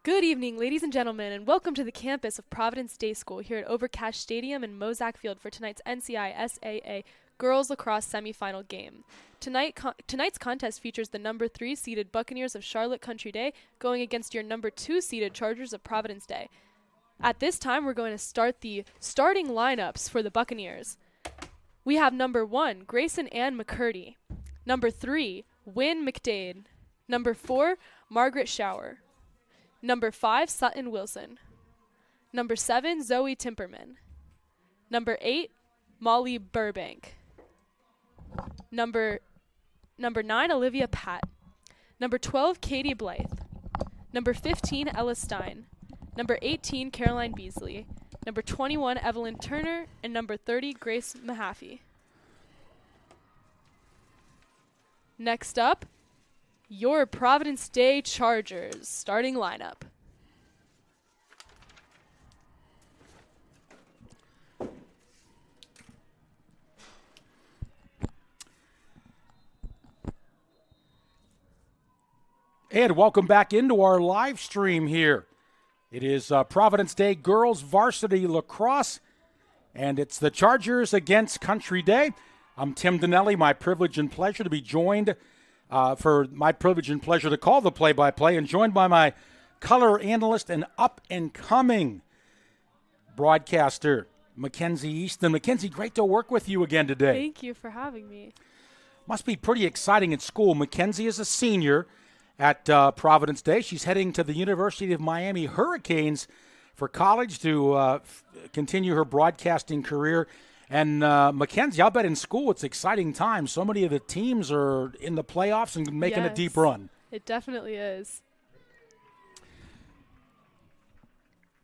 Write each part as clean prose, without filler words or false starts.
Good evening, ladies and gentlemen, and welcome to the campus of Providence Day School here at Overcash Stadium in Mozak Field for tonight's NCISAA Girls Lacrosse Semifinal game. Tonight's contest features the number 3 seeded Buccaneers of Charlotte Country Day going against your number 2 seeded Chargers of Providence Day. At this time, we're going to start the starting lineups for the Buccaneers. We have number 1, Grayson Ann McCurdy. Number 3, Wynn McDade. Number 4, Margaret Shower. Number 5, Sutton Wilson. Number 7, Zoe Timperman. Number 8, Molly Burbank. Number 9, Olivia Patt. Number 12, Katie Blythe. Number 15, Ella Stein. Number 18, Caroline Beasley. Number 21, Evelyn Turner. And number 30, Grace Mahaffey. Next up, your Providence Day Chargers starting lineup. And welcome back into our live stream here. It is Providence Day Girls Varsity Lacrosse, and it's the Chargers against Country Day. I'm Tim Donnelly. My privilege and pleasure to be joined to call the play-by-play, and joined by my color analyst and up-and-coming broadcaster, Mackenzie Easton. Mackenzie, great to work with you again today. Thank you for having me. Must be pretty exciting at school. Mackenzie is a senior at Providence Day. She's heading to the University of Miami Hurricanes for college to continue her broadcasting career. And Mackenzie, I'll bet in school it's exciting times. So many of the teams are in the playoffs and making a deep run. It definitely is.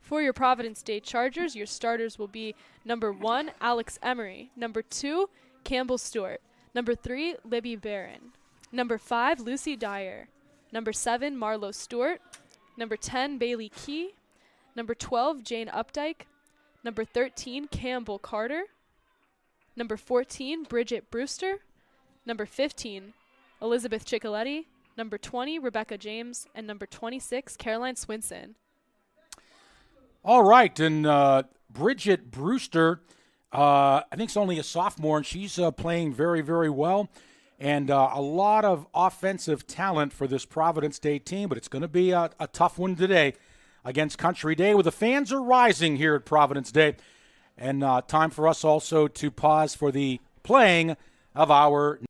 For your Providence Day Chargers, your starters will be number 1, Alex Emery. Number 2, Campbell Stewart. Number 3, Libby Barron. Number 5, Lucy Dyer. Number 7, Marlo Stewart. Number 10, Bailey Key. Number 12, Jane Updike. Number 13, Campbell Carter. Number 14, Bridget Brewster. Number 15, Elizabeth Ciccoletti. Number 20, Rebecca James. And number 26, Caroline Swinson. All right, and Bridget Brewster, I think is only a sophomore, and she's playing very, very well. And a lot of offensive talent for this Providence Day team, but it's going to be a tough one today against Country Day, where the fans are rising here at Providence Day. And time for us also to pause for the playing of our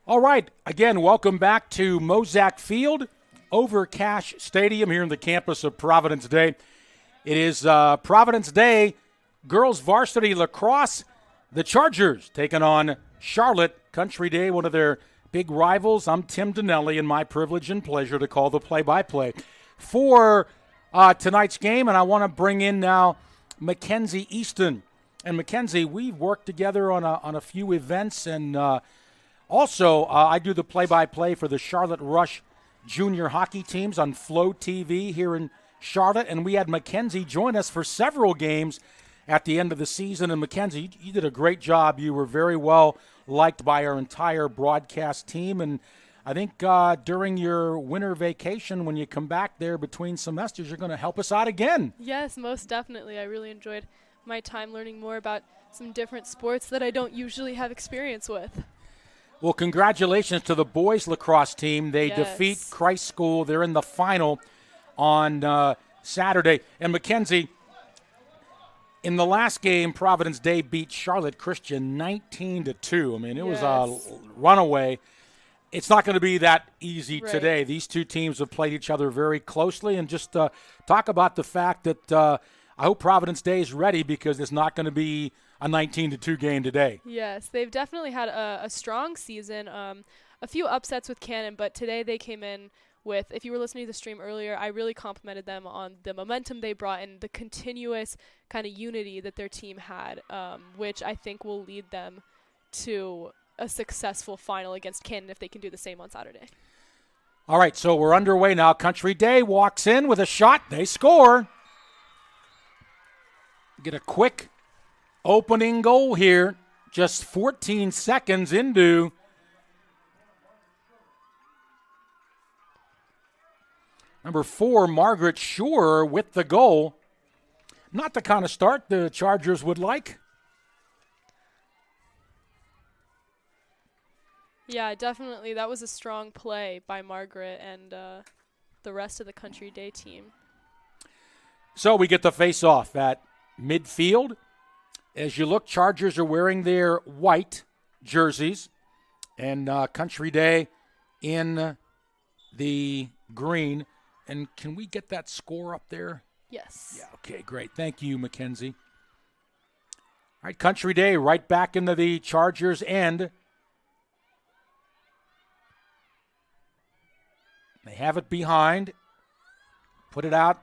All right, again, welcome back to Mozak Field, Overcash Stadium here in the campus of Providence Day. It is Providence Day Girls Varsity Lacrosse. The Chargers taking on Charlotte Country Day, one of their big rivals. I'm Tim Donnelly, and my privilege and pleasure to call the play-by-play for tonight's game. And I want to bring in now Mackenzie Easton. And Mackenzie, we've worked together on a few events, and also, I do the play-by-play for the Charlotte Rush junior hockey teams on Flow TV here in Charlotte, and we had Mackenzie join us for several games at the end of the season. And Mackenzie, you did a great job. You were very well liked by our entire broadcast team, and I think during your winter vacation, when you come back there between semesters, you're going to help us out again. Yes, most definitely. I really enjoyed my time learning more about some different sports that I don't usually have experience with. Well, congratulations to the boys lacrosse team. They defeat Christ School. They're in the final on Saturday. And Mackenzie, in the last game, Providence Day beat Charlotte Christian 19-2. I mean, it was a runaway. It's not going to be that easy today. These two teams have played each other very closely. And just talk about the fact that I hope Providence Day is ready, because it's not going to be a 19-2 game today. Yes, they've definitely had a strong season. A few upsets with Cannon, but today they came in with, if you were listening to the stream earlier, I really complimented them on the momentum they brought and the continuous kind of unity that their team had, which I think will lead them to a successful final against Cannon if they can do the same on Saturday. All right, so we're underway now. Country Day walks in with a shot. They score. Get a quick opening goal here, just 14 seconds into number 4, Margaret Schur with the goal. Not the kind of start the Chargers would like. Yeah, definitely. That was a strong play by Margaret and the rest of the Country Day team. So we get the face-off at midfield. As you look, Chargers are wearing their white jerseys, and Country Day in the green. And can we get that score up there? Yes. Yeah, okay, great. Thank you, Mackenzie. All right, Country Day right back into the Chargers' end. They have it behind. Put it out,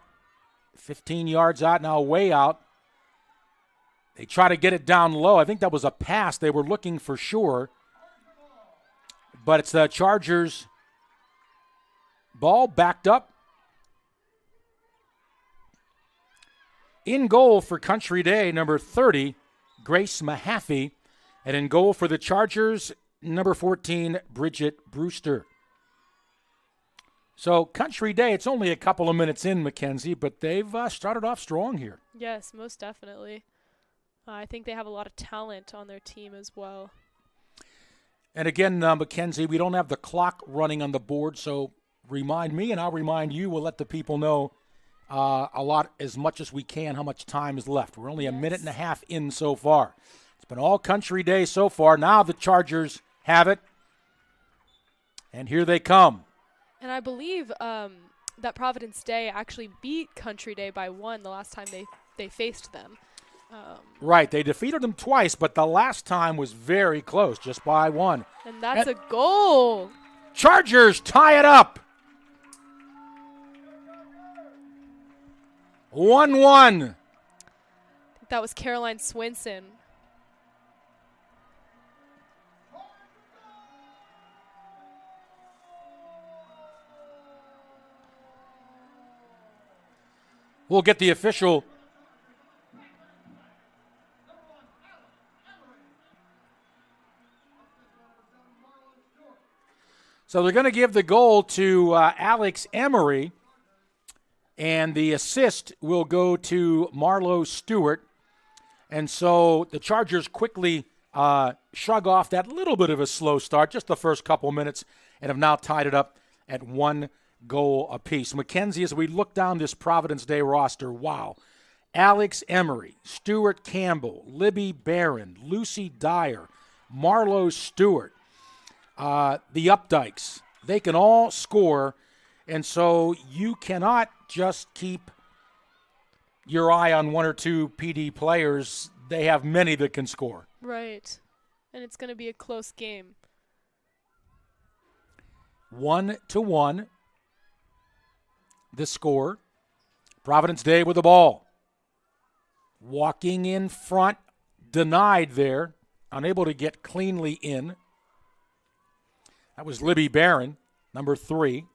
15 yards out, now way out. They try to get it down low. I think that was a pass they were looking for sure. But it's the Chargers' ball backed up. In goal for Country Day, number 30, Grace Mahaffey. And in goal for the Chargers, number 14, Bridget Brewster. So Country Day, it's only a couple of minutes in, Mackenzie, but they've started off strong here. Yes, most definitely. I think they have a lot of talent on their team as well. And again, Mackenzie, we don't have the clock running on the board, so remind me and I'll remind you. We'll let the people know as much as we can how much time is left. We're only a minute and a half in so far. It's been all Country Day so far. Now the Chargers have it, and here they come. And I believe that Providence Day actually beat Country Day by 1 the last time they faced them. Right, they defeated them twice, but the last time was very close, just by 1. And that's a goal. Chargers tie it up. 1-1. That was Caroline Swinson. We'll get the official. So they're going to give the goal to Alex Emery, and the assist will go to Marlo Stewart. And so the Chargers quickly shrug off that little bit of a slow start, just the first couple minutes, and have now tied it up at 1 goal apiece. Mackenzie, as we look down this Providence Day roster, wow. Alex Emery, Stuart Campbell, Libby Barron, Lucy Dyer, Marlo Stewart, the Updikes, they can all score, and so you cannot just keep your eye on 1 or 2 PD players. They have many that can score. Right, and it's going to be a close game. 1-1, the score. Providence Day with the ball. Walking in front, denied there, unable to get cleanly in. That was Libby Barron, number 3.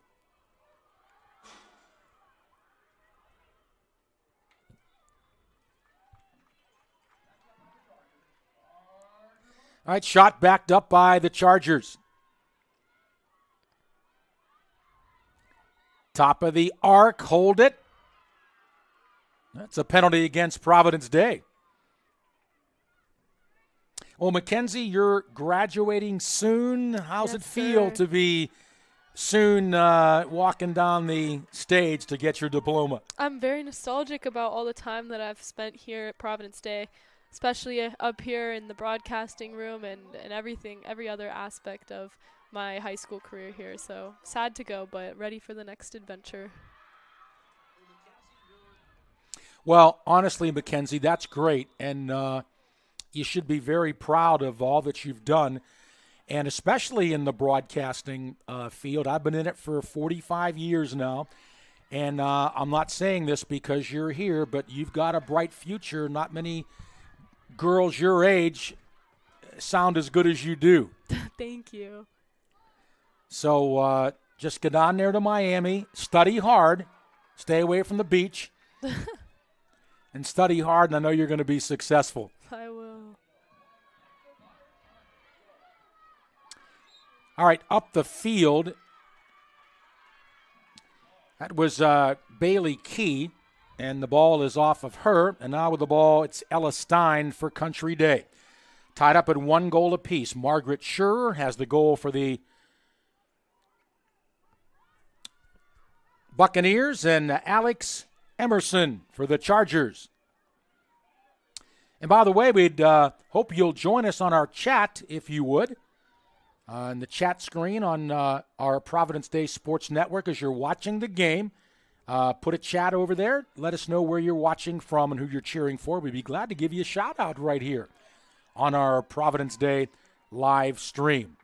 All right, shot backed up by the Chargers. Top of the arc, hold it. That's a penalty against Providence Day. Well, Mackenzie, you're graduating soon. How's it feel to be soon walking down the stage to get your diploma? I'm very nostalgic about all the time that I've spent here at Providence Day, especially up here in the broadcasting room and everything, every other aspect of my high school career here. So sad to go, but ready for the next adventure. Well, honestly, Mackenzie, that's great. And you should be very proud of all that you've done, and especially in the broadcasting field. I've been in it for 45 years now, and I'm not saying this because you're here, but you've got a bright future. Not many girls your age sound as good as you do. Thank you. So just get on there to Miami, study hard, stay away from the beach, and study hard, and I know you're going to be successful. I will. All right, up the field. That was Bailey Key, and the ball is off of her. And now with the ball, it's Ella Stein for Country Day. Tied up at 1 goal apiece. Margaret Schurer has the goal for the Buccaneers, and Alex Emerson for the Chargers. And by the way, we'd hope you'll join us on our chat, if you would, on the chat screen on our Providence Day Sports Network as you're watching the game. Put a chat over there. Let us know where you're watching from and who you're cheering for. We'd be glad to give you a shout-out right here on our Providence Day live stream.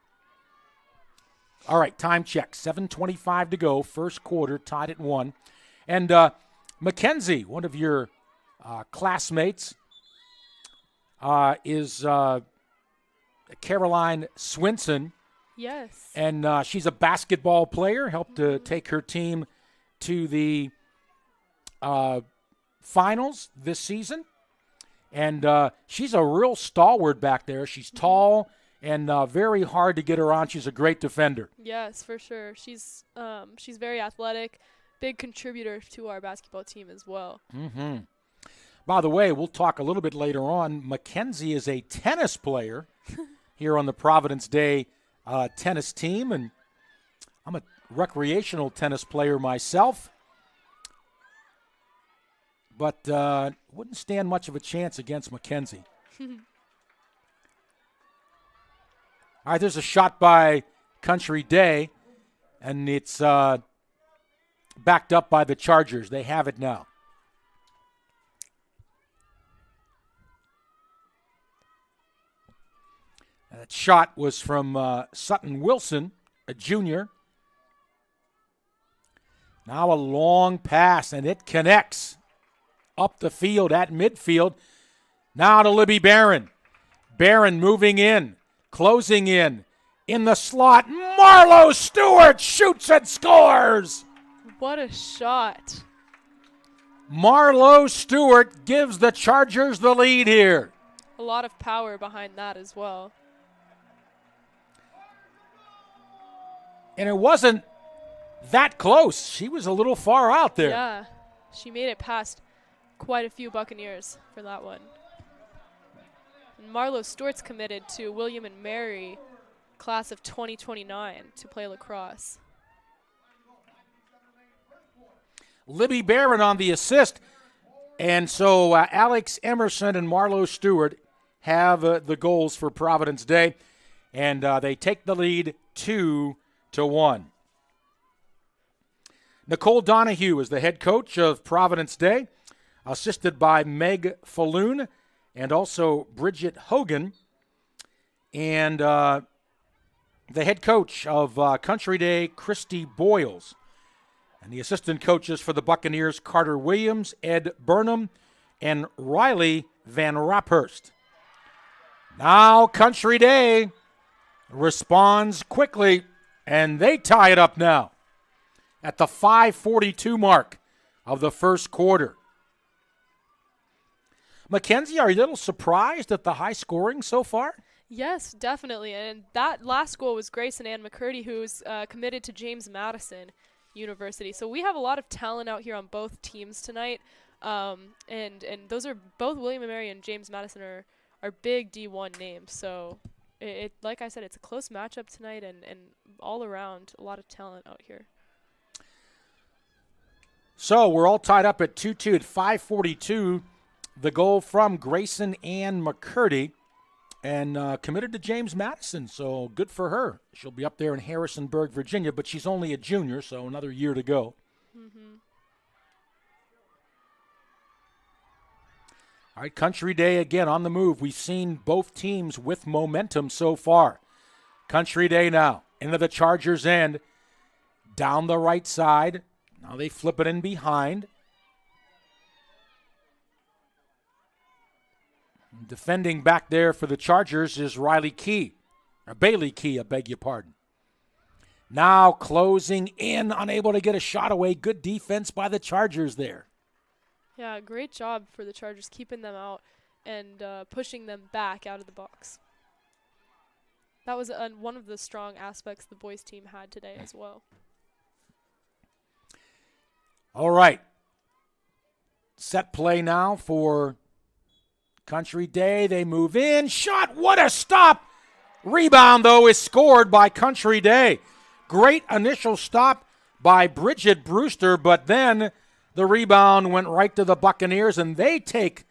All right, time check. 7:25 to go. First quarter, tied at 1. And Mackenzie, one of your classmates, is Caroline Swinson. Yes. And she's a basketball player, helped to take her team to the finals this season. And she's a real stalwart back there. She's tall and very hard to get her on. She's a great defender. Yes, for sure. She's very athletic, big contributor to our basketball team as well. Mm-hmm. By the way, we'll talk a little bit later on. Mackenzie is a tennis player here on the Providence Day tennis team, and I'm a recreational tennis player myself, but wouldn't stand much of a chance against Mackenzie. All right, there's a shot by Country Day, and it's backed up by the Chargers. They have it now. That shot was from Sutton Wilson, a junior. Now a long pass, and it connects up the field at midfield. Now to Libby Barron. Barron moving in, closing in the slot. Marlo Stewart shoots and scores. What a shot. Marlo Stewart gives the Chargers the lead here. A lot of power behind that as well. And it wasn't that close. She was a little far out there. Yeah, she made it past quite a few Buccaneers for that one. And Marlo Stewart's committed to William and Mary class of 2029 to play lacrosse. Libby Barron on the assist. And so Alex Emerson and Marlo Stewart have the goals for Providence Day. And they take the lead 2-1. Nicole Donahue is the head coach of Providence Day, assisted by Meg Falloon and also Bridget Hogan. And the head coach of Country Day, Christy Boyles. And the assistant coaches for the Buccaneers, Carter Williams, Ed Burnham, and Riley Van Raphurst. Now Country Day responds quickly, and they tie it up now at the 5:42 mark of the first quarter. Mackenzie, are you a little surprised at the high scoring so far? Yes, definitely. And that last goal was Grayson Ann McCurdy, who's committed to James Madison. University. So we have a lot of talent out here on both teams tonight. And those are both William & Mary and James Madison are big D1 names. So it like I said, it's a close matchup tonight, and all around a lot of talent out here. So we're all tied up at 2-2 at 5:42. The goal from Grayson Ann McCurdy, and committed to James Madison, so good for her. She'll be up there in Harrisonburg, Virginia, but she's only a junior, so another year to go. Mm-hmm. All right, Country Day again on the move. We've seen both teams with momentum so far. Country Day now into the Chargers' end, down the right side. Now they flip it in behind. Defending back there for the Chargers is Bailey Key, I beg your pardon. Now closing in, unable to get a shot away. Good defense by the Chargers there. Yeah, great job for the Chargers keeping them out and pushing them back out of the box. That was one of the strong aspects the boys team had today as well. All right. Set play now for Country Day. They move in. Shot. What a stop. Rebound, though, is scored by Country Day. Great initial stop by Bridget Brewster, but then the rebound went right to the Buccaneers, and they take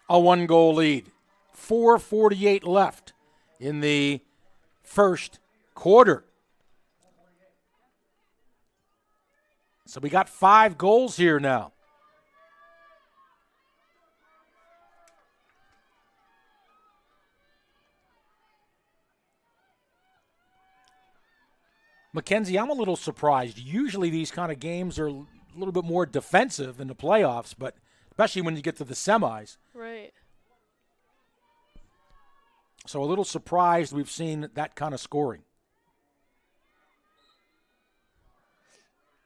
a one-goal lead. 4:48 left in the first quarter. So we got 5 goals here now. Mackenzie, I'm a little surprised. Usually these kind of games are a little bit more defensive in the playoffs, but especially when you get to the semis. Right. So a little surprised we've seen that kind of scoring.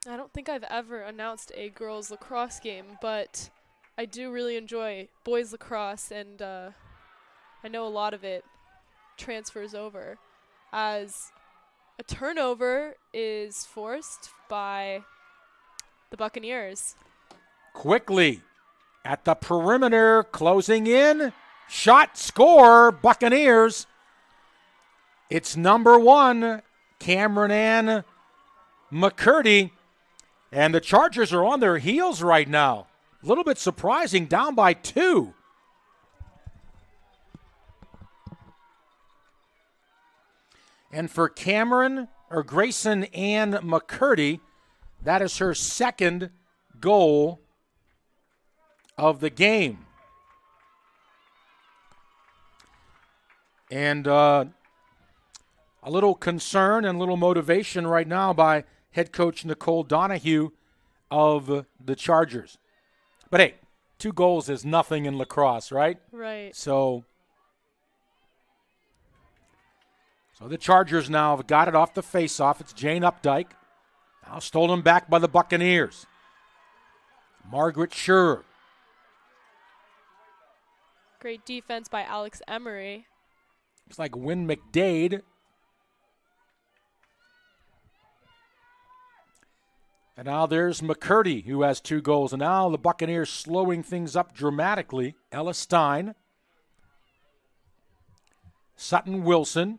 I don't think I've ever announced a girls lacrosse game, but I do really enjoy boys lacrosse, and I know a lot of it transfers over as a turnover is forced by the Buccaneers. Quickly at the perimeter, closing in. Shot, score, Buccaneers. It's number 1, Cameron Ann McCurdy. And the Chargers are on their heels right now. A little bit surprising, down by 2. And for Grayson Ann McCurdy, that is her second goal of the game. And a little concern and a little motivation right now by head coach Nicole Donahue of the Chargers. But hey, 2 goals is nothing in lacrosse, right? Right. So the Chargers now have got it off the faceoff. It's Jane Updike. Now stolen back by the Buccaneers. Margaret Schurer. Great defense by Alex Emery. Looks like Wynn McDade. And now there's McCurdy, who has 2 goals. And now the Buccaneers slowing things up dramatically. Ella Stein. Sutton Wilson.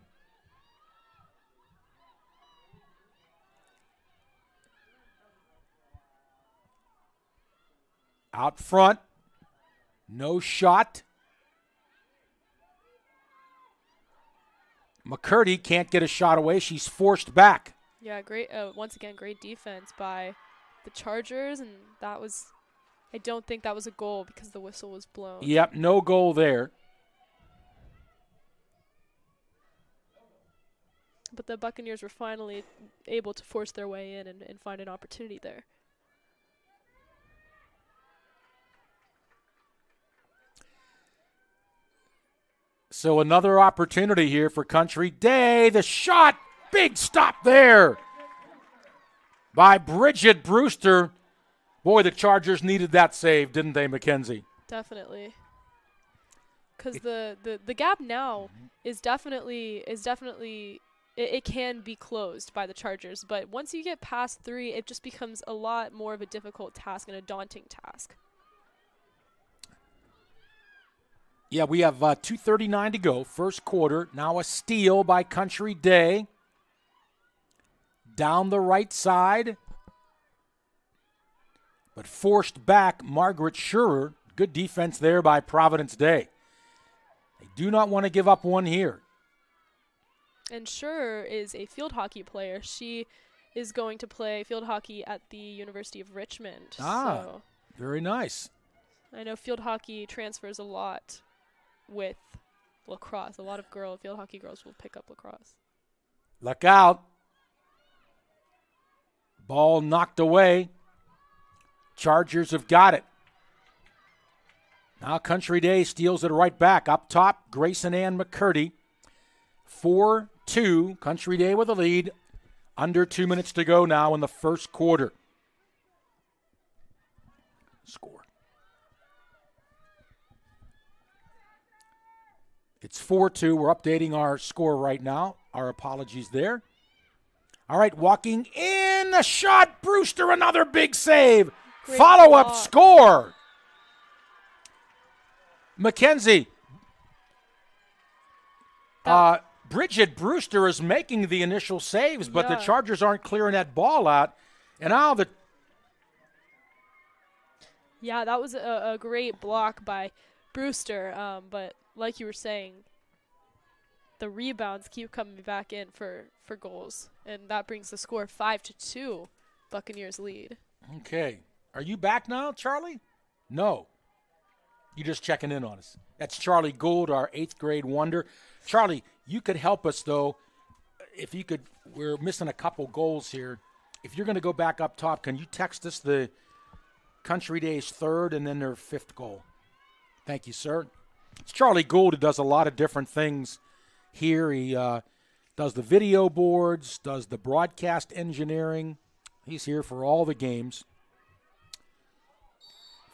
Out front. No shot. McCurdy can't get a shot away. She's forced back. Yeah, great. Once again, great defense by the Chargers, and I don't think that was a goal because the whistle was blown. Yep, no goal there. But the Buccaneers were finally able to force their way in and find an opportunity there. So another opportunity here for Country Day. The shot, big stop there by Bridget Brewster. Boy, the Chargers needed that save, didn't they, Mackenzie? Definitely. Because the gap now is definitely it can be closed by the Chargers. But once you get past 3, it just becomes a lot more of a difficult task and a daunting task. Yeah, we have 2:39 to go, first quarter. Now a steal by Country Day. Down the right side. But forced back Margaret Schurer. Good defense there by Providence Day. They do not want to give up one here. And Schurer is a field hockey player. She is going to play field hockey at the University of Richmond. So very nice. I know field hockey transfers a lot with lacrosse. A lot of field hockey girls will pick up lacrosse. Look out. Ball knocked away. Chargers have got it. Now Country Day steals it right back. Up top, Grayson Ann McCurdy. 4-2. Country Day with a lead. Under 2 minutes to go now in the first quarter. Score. It's 4-2. We're updating our score right now. Our apologies there. All right, walking in. A shot. Brewster, another big save. Great Follow-up block. score. Mackenzie. Bridget Brewster is making the initial saves, but the Chargers aren't clearing that ball out. And now Yeah, that was a great block by Brewster. But like you were saying, the rebounds keep coming back in for goals. And that brings the score 5-2, Buccaneers lead. Okay. Are you back now, Charlie? No. You just checking in on us. That's Charlie Gould, our 8th grade wonder. Charlie, you could help us, though. If you could, we're missing a couple goals here. If you're going to go back up top, can you text us the Country Day's 3rd and then their 5th goal? Thank you, sir. It's Charlie Gould who does a lot of different things here. He does the video boards, does the broadcast engineering. He's here for all the games.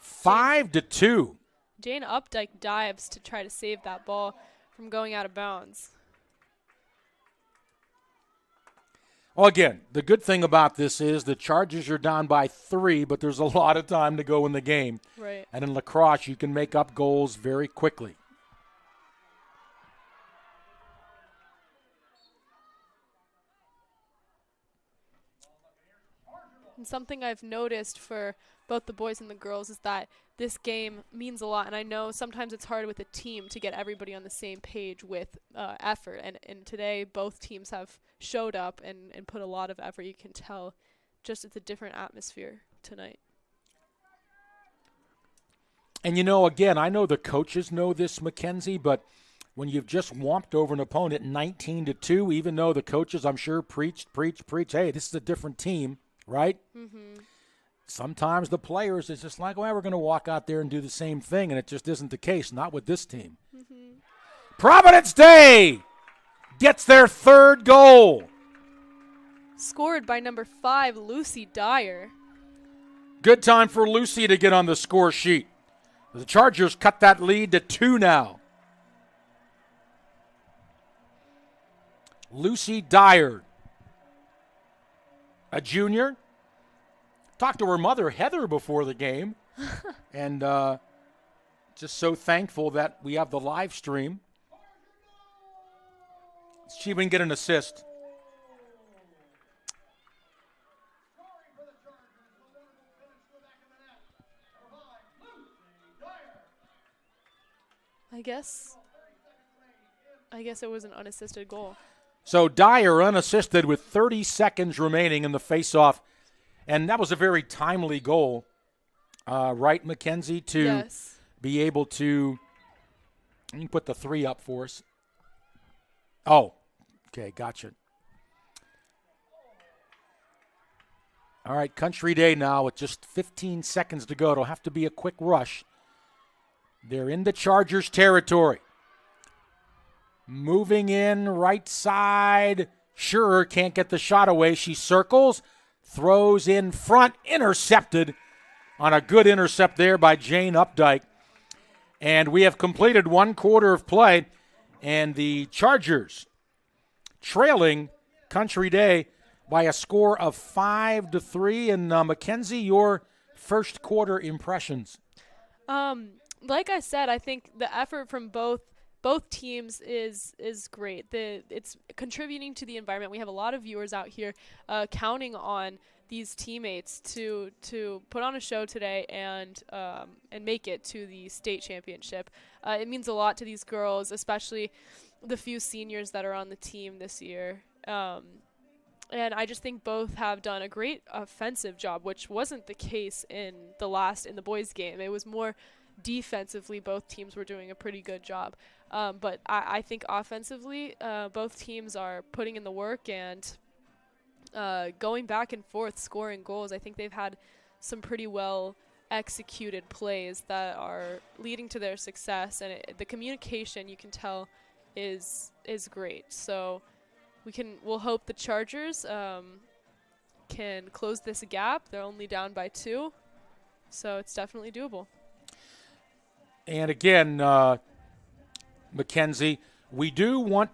5-2. Jane Updike dives to try to save that ball from going out of bounds. Well, again, the good thing about this is the Chargers are down by 3, but there's a lot of time to go in the game. Right. And in lacrosse, you can make up goals very quickly. And something I've noticed for both the boys and the girls is that this game means a lot. And I know sometimes it's hard with a team to get everybody on the same page with effort. And today, both teams have showed up and put a lot of effort. You can tell just it's a different atmosphere tonight. And, you know, again, I know the coaches know this, Mackenzie, but when you've just whomped over an opponent 19-2, even though the coaches, I'm sure, preach, hey, this is a different team, right? Mm-hmm. Sometimes the players, it's just like, well, we're going to walk out there and do the same thing, and it just isn't the case, not with this team. Mm-hmm. Providence Day gets their 3rd goal. Scored by number 5, Lucy Dyer. Good time for Lucy to get on the score sheet. The Chargers cut that lead to 2 now. Lucy Dyer, a junior. Talked to her mother, Heather, before the game. And just so thankful that we have the live stream. She even get an assist. I guess it was an unassisted goal. So Dyer unassisted with 30 seconds remaining in the faceoff. And that was a very timely goal, right, Mackenzie, to be able to – you can put the 3 up for us. Oh, okay, gotcha. All right, Country Day now with just 15 seconds to go. It'll have to be a quick rush. They're in the Chargers' territory. Moving in, right side. Sure, can't get the shot away. She circles. Throws in front, intercepted on a good intercept there by Jane Updike. And we have completed 1 quarter of play, and the Chargers trailing Country Day by a score of 5-3. And Mackenzie, your first quarter impressions? Like I said, I think the effort from both teams is great. It's contributing to the environment. We have a lot of viewers out here counting on these teammates to put on a show today and make it to the state championship. It means a lot to these girls, especially the few seniors that are on the team this year. And I just think both have done a great offensive job, which wasn't the case in the boys' game. It was more defensively. Both teams were doing a pretty good job. But I think offensively, both teams are putting in the work and going back and forth, scoring goals. I think they've had some pretty well executed plays that are leading to their success, and the communication, you can tell, is great. So we'll hope the Chargers can close this gap. They're only down by 2, so it's definitely doable. And again, Mackenzie, we do have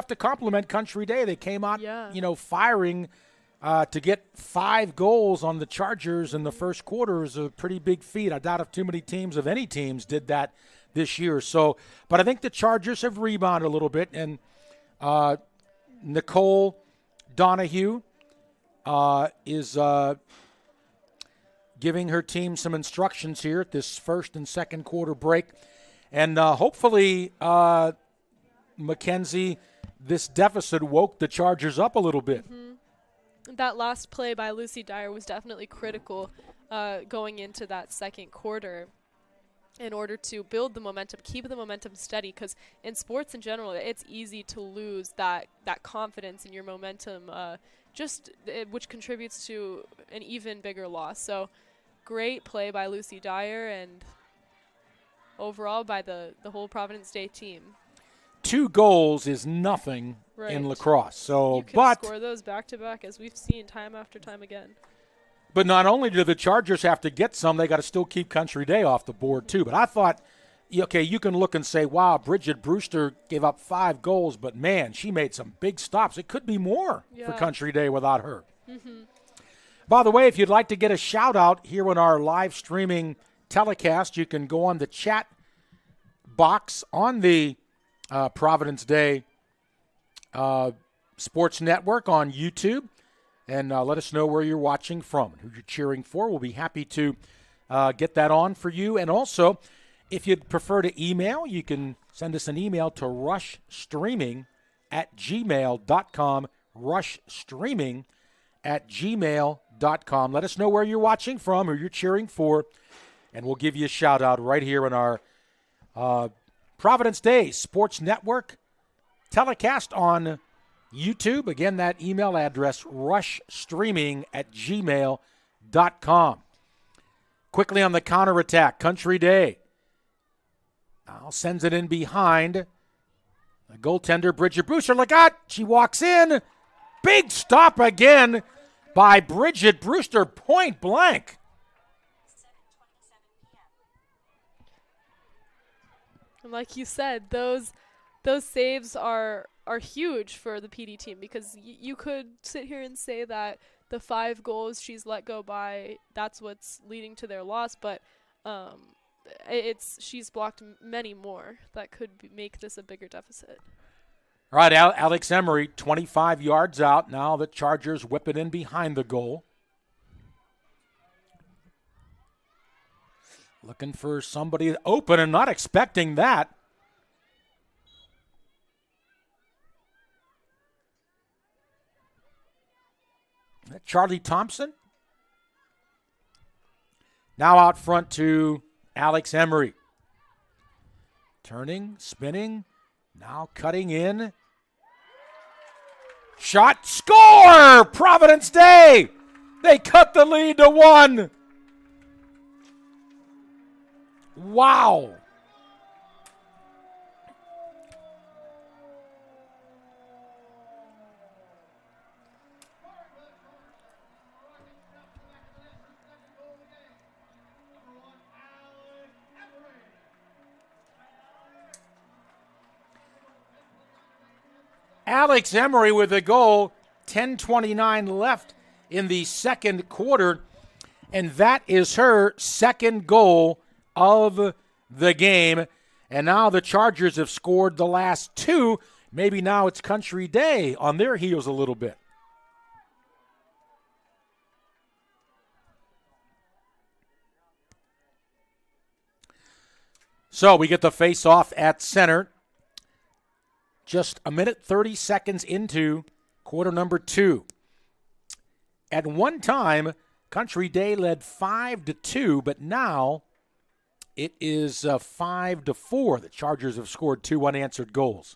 to compliment Country Day. They came out, firing to get 5 goals on the Chargers in the first quarter is a pretty big feat. I doubt if too many teams, of any teams, did that this year. So, but I think the Chargers have rebounded a little bit, and Nicole Donahue is giving her team some instructions here at this first and second quarter break. And hopefully, Mackenzie, this deficit woke the Chargers up a little bit. Mm-hmm. That last play by Lucy Dyer was definitely critical going into that second quarter in order to build the momentum, keep the momentum steady, because in sports in general, it's easy to lose that confidence in your momentum, which contributes to an even bigger loss. So great play by Lucy Dyer and overall by the whole Providence Day team. 2 goals is nothing in lacrosse. So, you can score those back-to-back, as we've seen time after time again. But not only do the Chargers have to get some, they got to still keep Country Day off the board too. But I thought, okay, you can look and say, wow, Bridget Brewster gave up 5 goals, but man, she made some big stops. It could be more for Country Day without her. Mm-hmm. By the way, if you'd like to get a shout-out here on our live streaming telecast, you can go on the chat box on the Providence Day Sports Network on YouTube, and let us know where you're watching from and who you're cheering for. We'll be happy to get that on for you. And also, if you'd prefer to email, you can send us an email to rushstreaming@gmail.com, rushstreaming@gmail.com. Let us know where you're watching from, who you're cheering for, and we'll give you a shout-out right here in our Providence Day Sports Network telecast on YouTube. Again, that email address, rushstreaming@gmail.com. Quickly on the counterattack, Country Day now sends it in behind. The goaltender, Bridget Brewster, look out, she walks in. Big stop again by Bridget Brewster, point blank. And like you said, those saves are huge for the PD team, because you could sit here and say that the 5 goals she's let go by, that's what's leading to their loss, but she's blocked many more that could make this a bigger deficit. All right, Alex Emery, 25 yards out. Now the Chargers whip it in behind the goal. Looking for somebody open and not expecting that. Charlie Thompson. Now out front to Alex Emery. Turning, spinning, now cutting in. Shot, score! Providence Day! They cut the lead to 1. Wow. Alex Emery with the goal. 10:29 left in the second quarter. And that is her second goal of the game. And now the Chargers have scored the last two. Maybe now it's Country Day on their heels a little bit. So we get the face-off at center. Just a minute, 30 seconds into quarter number 2. At one time, Country Day led 5-2, but now it is 5-4. The Chargers have scored 2 unanswered goals.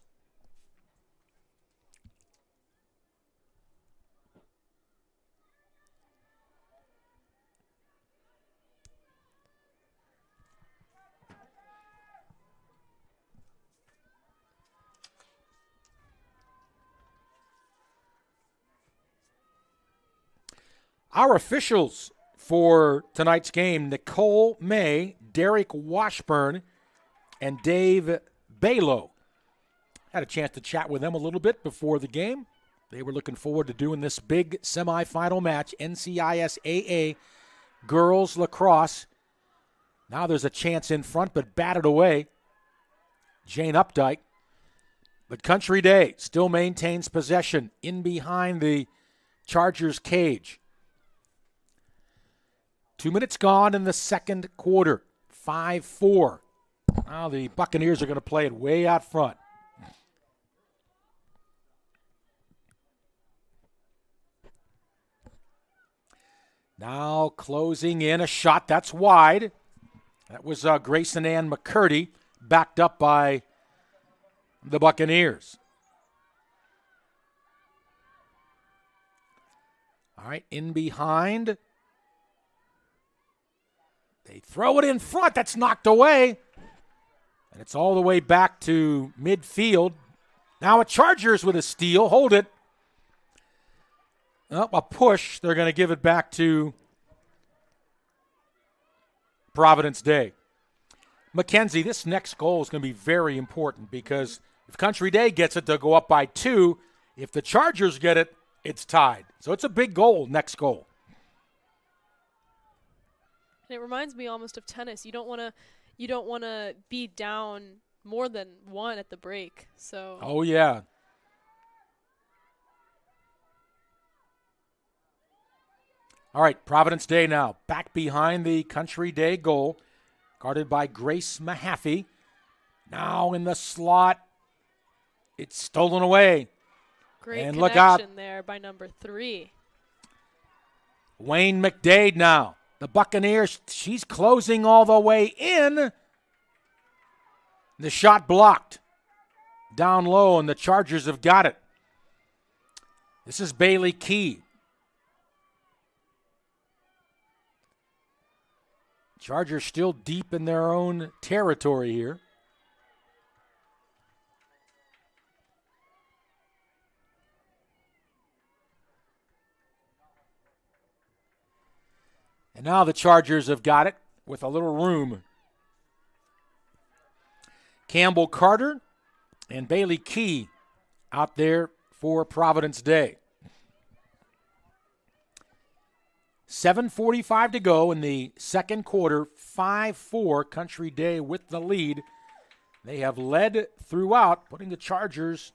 Our officials for tonight's game, Nicole May, Derek Washburn, and Dave Balo. Had a chance to chat with them a little bit before the game. They were looking forward to doing this big semifinal match, NCISAA girls lacrosse. Now there's a chance in front, but batted away. Jane Updike. But Country Day still maintains possession in behind the Chargers cage. 2 minutes gone in the second quarter. 5-4. Now the Buccaneers are going to play it way out front. Now closing in a shot that's wide. That was Grayson Ann McCurdy, backed up by the Buccaneers. All right, in behind. They throw it in front. That's knocked away. And it's all the way back to midfield. Now a Chargers with a steal. Hold it. Oh, a push. They're going to give it back to Providence Day. Mackenzie, this next goal is going to be very important because if Country Day gets it, they'll go up by 2. If the Chargers get it, it's tied. So it's a big goal, next goal. And it reminds me almost of tennis. You don't want to be down more than 1 at the break. So. Oh yeah. All right, Providence Day now back behind the Country Day goal, guarded by Grace Mahaffey. Now in the slot, it's stolen away. Great and connection look out there by number 3. Wayne McDade now. The Buccaneers, she's closing all the way in. The shot blocked. Down low, and the Chargers have got it. This is Bailey Key. Chargers still deep in their own territory here. And now the Chargers have got it with a little room. Campbell Carter and Bailey Key out there for Providence Day. 7:45 to go in the second quarter. 5-4, Country Day with the lead. They have led throughout, putting the Chargers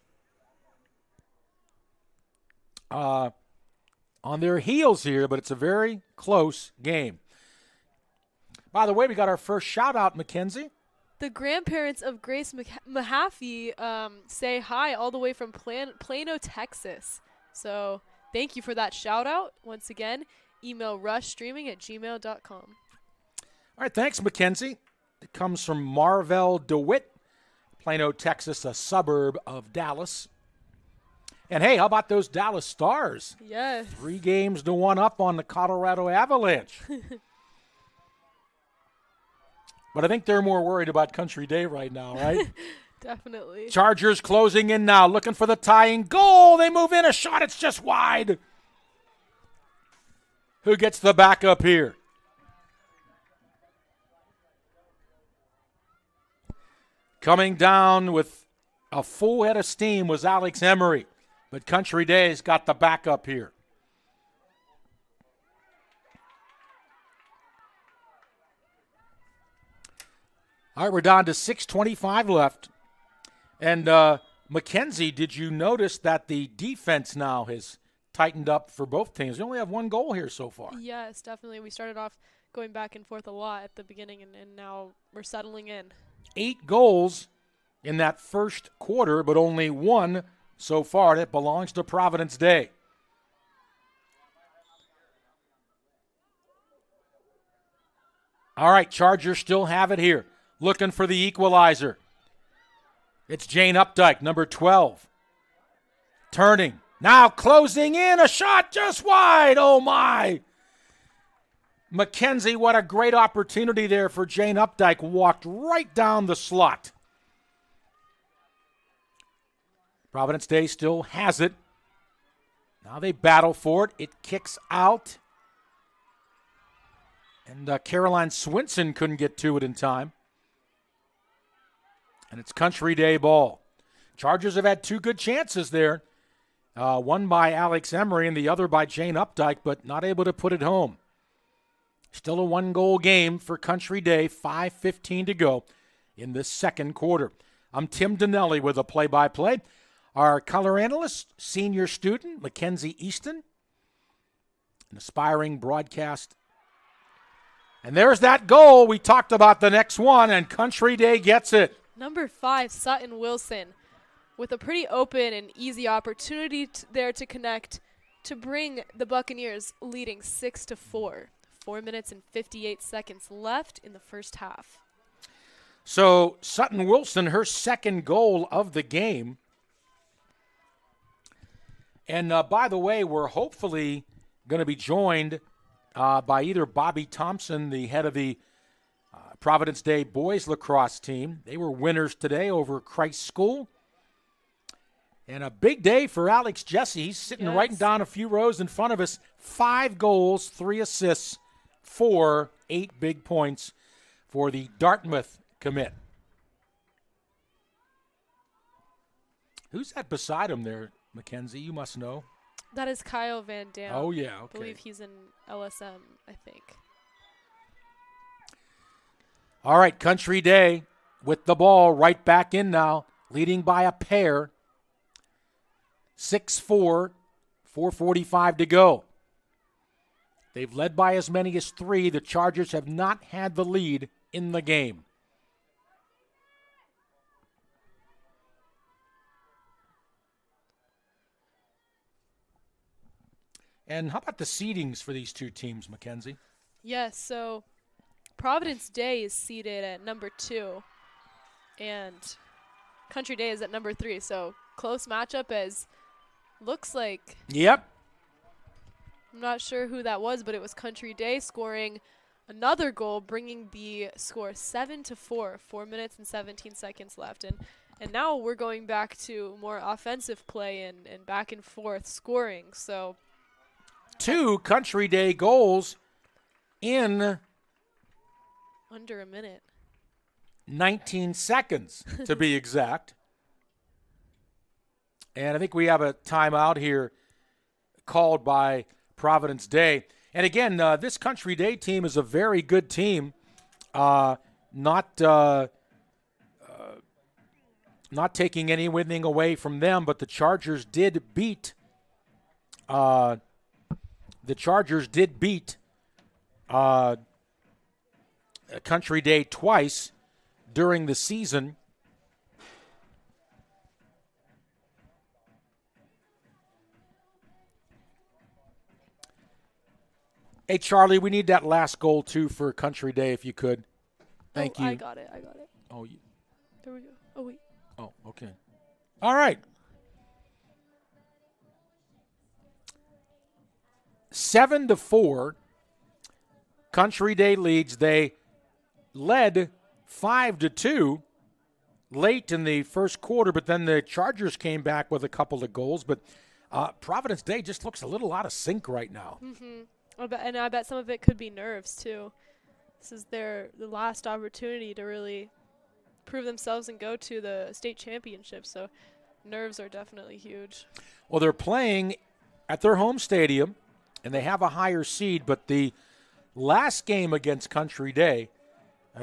on their heels here, but it's a very close game. By the way, we got our first shout-out, Mackenzie. The grandparents of Grace Mahaffey say hi all the way from Plano, Texas. So thank you for that shout-out. Once again, email rushstreaming@gmail.com. All right, thanks, Mackenzie. It comes from Marvell DeWitt, Plano, Texas, a suburb of Dallas. And, hey, how about those Dallas Stars? Yes. 3-1 up on the Colorado Avalanche. But I think they're more worried about Country Day right now, right? Definitely. Chargers closing in now, looking for the tying goal. They move in a shot. It's just wide. Who gets the backup here? Coming down with a full head of steam was Alex Emery, but Country Day's got the backup here. All right, we're down to 6:25 left. And Mackenzie, did you notice that the defense now has tightened up for both teams? We only have one goal here so far. Yes, definitely. We started off going back and forth a lot at the beginning, and now we're settling in. 8 goals in that first quarter, but only one so far. That belongs to Providence Day. All right, Chargers still have it here. Looking for the equalizer. It's Jane Updike, number 12. Turning. Now closing in. A shot just wide. Oh, my. Mackenzie, what a great opportunity there for Jane Updike. Walked right down the slot. Providence Day still has it. Now they battle for it. It kicks out. And Caroline Swinson couldn't get to it in time. And it's Country Day ball. Chargers have had 2 good chances there. One by Alex Emery and the other by Jane Updike, but not able to put it home. Still a 1-goal game for Country Day, 5:15 to go in the second quarter. I'm Tim Donnelly with a play-by-play. Our color analyst, senior student, Mackenzie Easton, an aspiring broadcast. And there's that goal. We talked about the next one, and Country Day gets it. Number 5, Sutton Wilson, with a pretty open and easy opportunity there to connect to bring the Buccaneers leading 6-4. 4 minutes and 58 seconds left in the first half. So Sutton Wilson, her second goal of the game. And by the way, we're hopefully going to be joined by either Bobby Thompson, the head of the Providence Day boys lacrosse team. They were winners today over Christ School. And a big day for Alex Jesse. He's sitting right down a few rows in front of us. 5 goals, 3 assists, 8 big points for the Dartmouth commit. Who's that beside him there, Mackenzie? You must know. That is Kyle Van Dam. Oh, yeah, okay. I believe he's in LSM, I think. All right, Country Day with the ball right back in now, leading by a pair. 6-4, 4:45 to go. They've led by as many as 3. The Chargers have not had the lead in the game. And how about the seedings for these 2 teams, Mackenzie? Yes, so Providence Day is seated at number 2, and Country Day is at number 3. So close matchup as looks like. Yep. I'm not sure who that was, but it was Country Day scoring another goal, bringing the score 7-4. 4 minutes and 17 seconds left, and now we're going back to more offensive play and back and forth scoring. So 2 Country Day goals in under a minute. 19 seconds, to be exact. And I think we have a timeout here called by Providence Day. And again, this Country Day team is a very good team. Not taking anything away from them, but the Chargers did beat Country Day twice during the season. Hey, Charlie, we need that last goal, too, for Country Day, if you could. Thank you. I got it. Oh, there we go. Oh, wait. Oh, okay. All right. 7-4. Country Day leads. They led 5-2 late in the first quarter, but then the Chargers came back with a couple of goals. But Providence Day just looks a little out of sync right now. Mm-hmm. I bet some of it could be nerves, too. This is the last opportunity to really prove themselves and go to the state championship. So nerves are definitely huge. Well, they're playing at their home stadium, and they have a higher seed, but the last game against Country Day,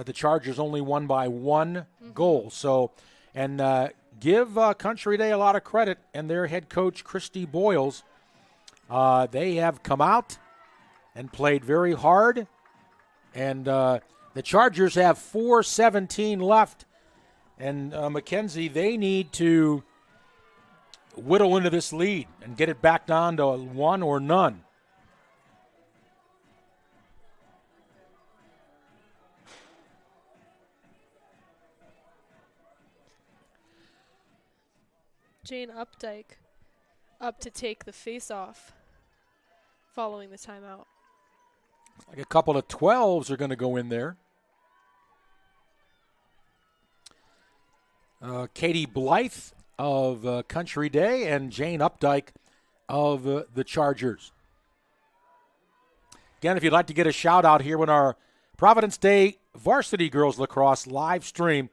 the Chargers only won by 1 goal. So, and give Country Day a lot of credit, and their head coach, Christy Boyles. They have come out and played very hard, and the Chargers have 4:17 left. And Mackenzie, they need to whittle into this lead and get it back down to 1 or none. Jane Updike up to take the face-off following the timeout. Like a couple of 12s are going to go in there. Katie Blythe of Country Day and Jane Updike of the Chargers. Again, if you'd like to get a shout-out here when our Providence Day Varsity Girls Lacrosse live stream,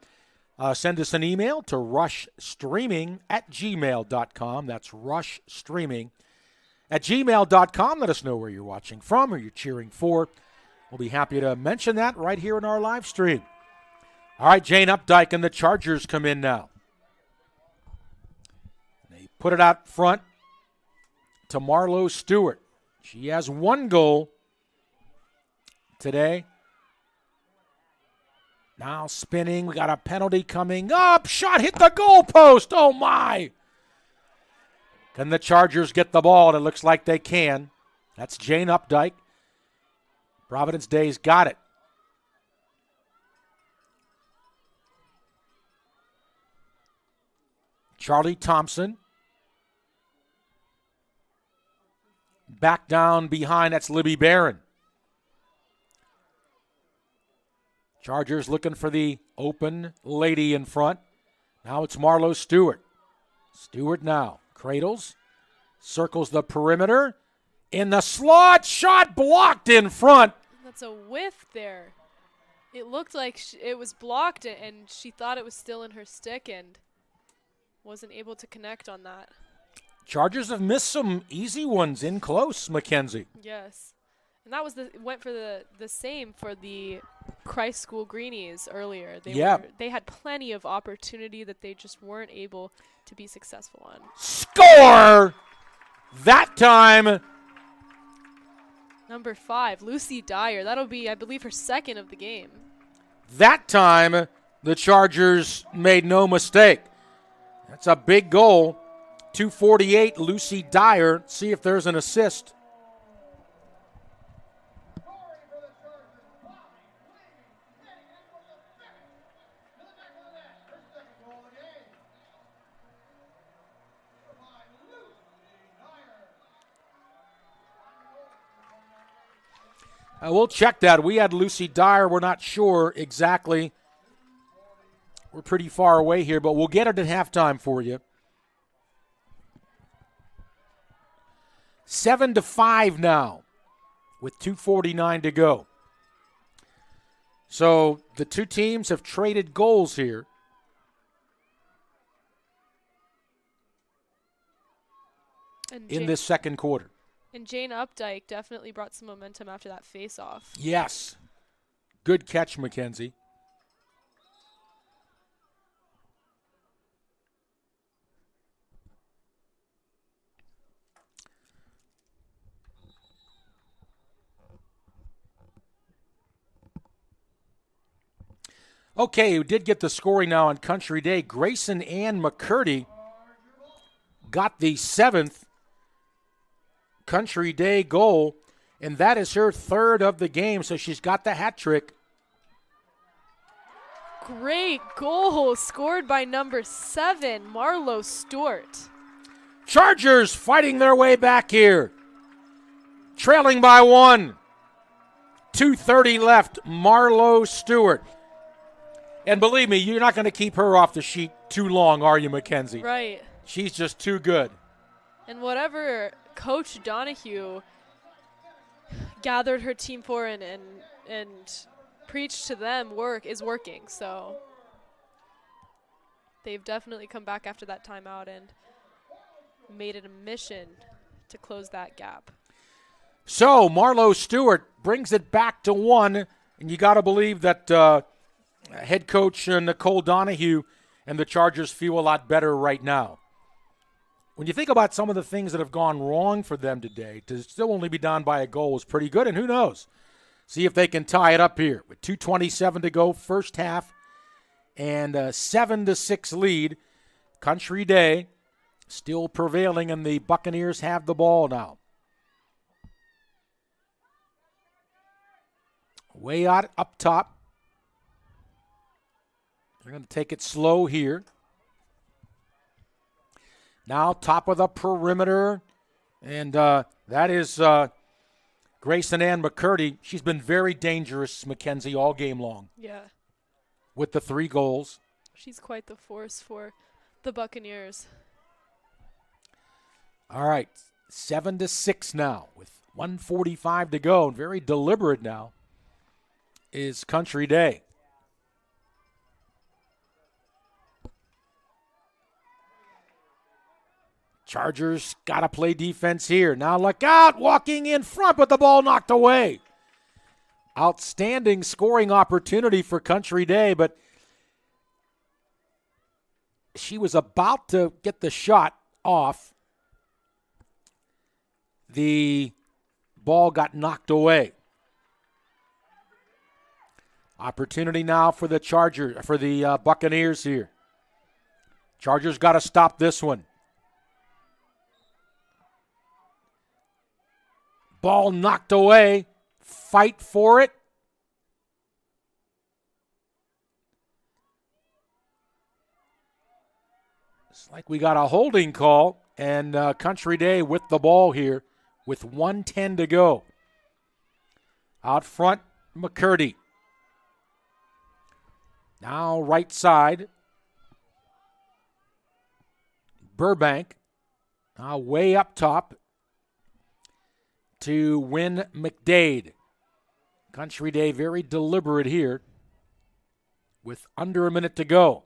send us an email to rushstreaming@gmail.com. That's rushstreaming@gmail.com. Let us know where you're watching from or you're cheering for. We'll be happy to mention that right here in our live stream. All right, Jane Updike and the Chargers come in now. They put it out front to Marlo Stewart. She has 1 goal today. Now spinning. We got a penalty coming up. Shot hit the goalpost. Oh, my. Can the Chargers get the ball? And it looks like they can. That's Jane Updike. Providence Day's got it. Charlie Thompson. Back down behind. That's Libby Barron. Chargers looking for the open lady in front. Now it's Marlo Stewart. Stewart now cradles, circles the perimeter. In the slot, shot blocked in front. That's a whiff there. It looked like it was blocked, and she thought it was still in her stick and wasn't able to connect on that. Chargers have missed some easy ones in close, Mackenzie. Yes. And that was went for the same for the Christ School Greenies earlier. They had plenty of opportunity that they just weren't able to be successful on. Score! That time. Number 5, Lucy Dyer. That'll be, I believe, her second of the game. That time, the Chargers made no mistake. That's a big goal. 2:48, Lucy Dyer. See if there's an assist. We'll check that. We had Lucy Dyer. We're not sure exactly. We're pretty far away here, but we'll get it at halftime for you. 7-5 now with 2:49 to go. So the two teams have traded goals here. In this second quarter. And Jane Updike definitely brought some momentum after that face-off. Yes. Good catch, Mackenzie. Okay, we did get the scoring now on Country Day. Grayson Ann McCurdy got the 7th Country Day goal, and that is her 3rd of the game, so she's got the hat trick. Great goal scored by number 7, Marlo Stewart. Chargers fighting their way back here. Trailing by 1. 2:30 left, Marlo Stewart. And believe me, you're not going to keep her off the sheet too long, are you, Mackenzie? Right. She's just too good. And whatever Coach Donahue gathered her team for and preached to them is working. So they've definitely come back after that timeout and made it a mission to close that gap. So Marlo Stewart brings it back to 1, and you got to believe that head coach Nicole Donahue and the Chargers feel a lot better right now. When you think about some of the things that have gone wrong for them today, to still only be down by a goal is pretty good, and who knows? See if they can tie it up here with 2:27 to go, first half, and a 7-6 lead. Country Day still prevailing, and the Buccaneers have the ball now. Way out up top. They're going to take it slow here. Now top of the perimeter, and that is Grayson Ann McCurdy. She's been very dangerous, Mackenzie, all game long. Yeah. With the 3 goals. She's quite the force for the Buccaneers. All right, 7-6 now with 1:45 to go. Very deliberate now is Country Day. Chargers got to play defense here. Now look out, walking in front, but the ball knocked away. Outstanding scoring opportunity for Country Day, but she was about to get the shot off. The ball got knocked away. Opportunity now for the Buccaneers here. Chargers got to stop this one. Ball knocked away. Fight for it. It's like we got a holding call, and Country Day with the ball here with 1:10 to go. Out front, McCurdy. Now right side. Burbank. Now way up top to Win McDade. Country Day very deliberate here with under a minute to go.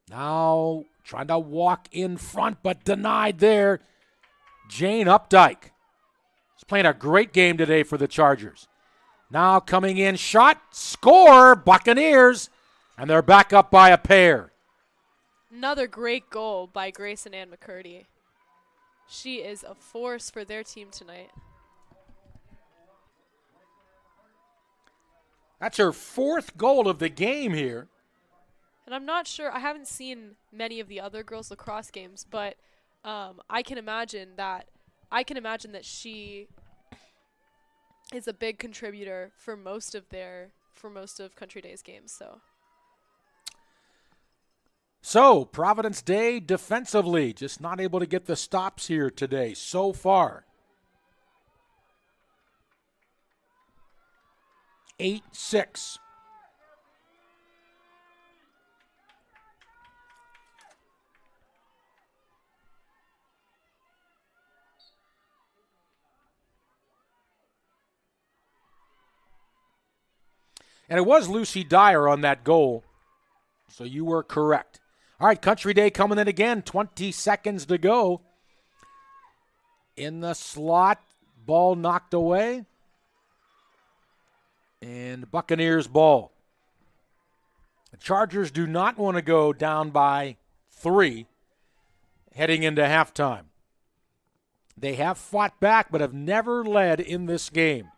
Now trying to walk in front but denied there. Jane Updike. She's playing a great game today for the Chargers. Now coming in, shot, score, Buccaneers, and they're back up by a pair. Another great goal by Grayson Ann McCurdy. She is a force for their team tonight. That's her 4th goal of the game here. And I'm not sure, I haven't seen many of the other girls lacrosse games, but I can imagine that she is a big contributor for most of Country Day's games. So Providence Day defensively just not able to get the stops here today so far. 8-6. And it was Lucy Dyer on that goal, so you were correct. All right, Country Day coming in again, 20 seconds to go. In the slot, ball knocked away. And Buccaneers ball. The Chargers do not want to go down by 3 heading into halftime. They have fought back but have never led in this game.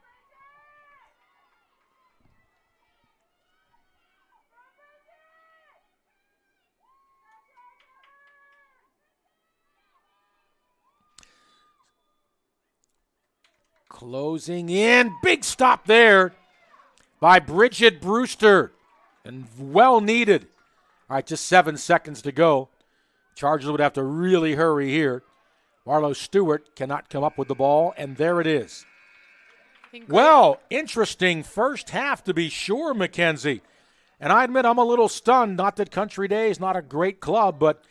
Closing in. Big stop there by Bridget Brewster. And well needed. All right, just 7 seconds to go. Chargers would have to really hurry here. Marlo Stewart cannot come up with the ball, and there it is. Well, interesting first half to be sure, Mackenzie. And I admit I'm a little stunned. Not that Country Day is not a great club, but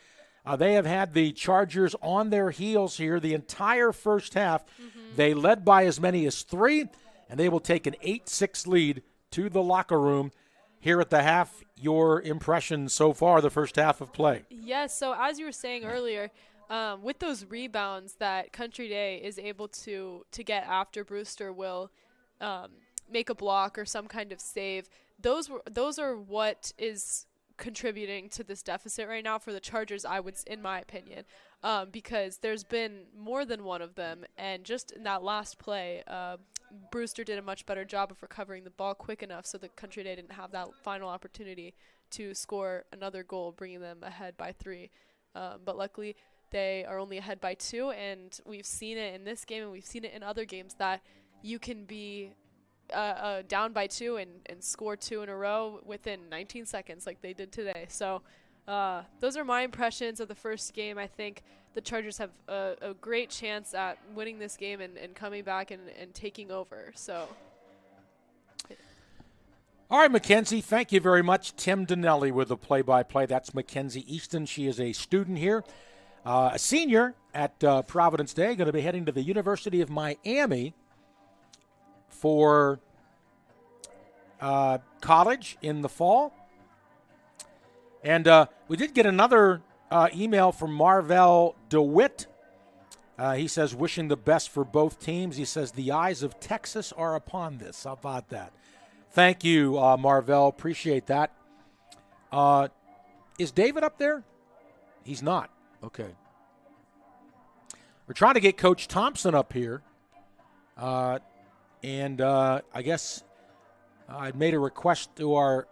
they have had the Chargers on their heels here the entire first half. They led by as many as 3, and they will take an 8-6 lead to the locker room here at the half, your impressions so far, the first half of play. Yes, so as you were saying earlier, with those rebounds that Country Day is able to get after Brewster will make a block or some kind of save, those are what is contributing to this deficit right now for the Chargers, in my opinion, because there's been more than one of them, and just in that last play, Brewster did a much better job of recovering the ball quick enough so the Country Day didn't have that final opportunity to score another goal, bringing them ahead by 3. But luckily, they are only ahead by 2, and we've seen it in this game and we've seen it in other games that you can be down by 2 and score 2 in a row within 19 seconds like they did today. So those are my impressions of the first game. I think the Chargers have a great chance at winning this game and coming back and taking over. So. All right, Mackenzie, thank you very much. Tim Donnelly with the play-by-play. That's Mackenzie Easton. She is a student here, a senior at Providence Day, going to be heading to the University of Miami for college in the fall. And we did get another email from Marvell DeWitt. He says, wishing the best for both teams. He says, the eyes of Texas are upon this. How about that? Thank you, Marvell. Appreciate that. Is David up there? He's not. Okay. We're trying to get Coach Thompson up here. And I guess I made a request to our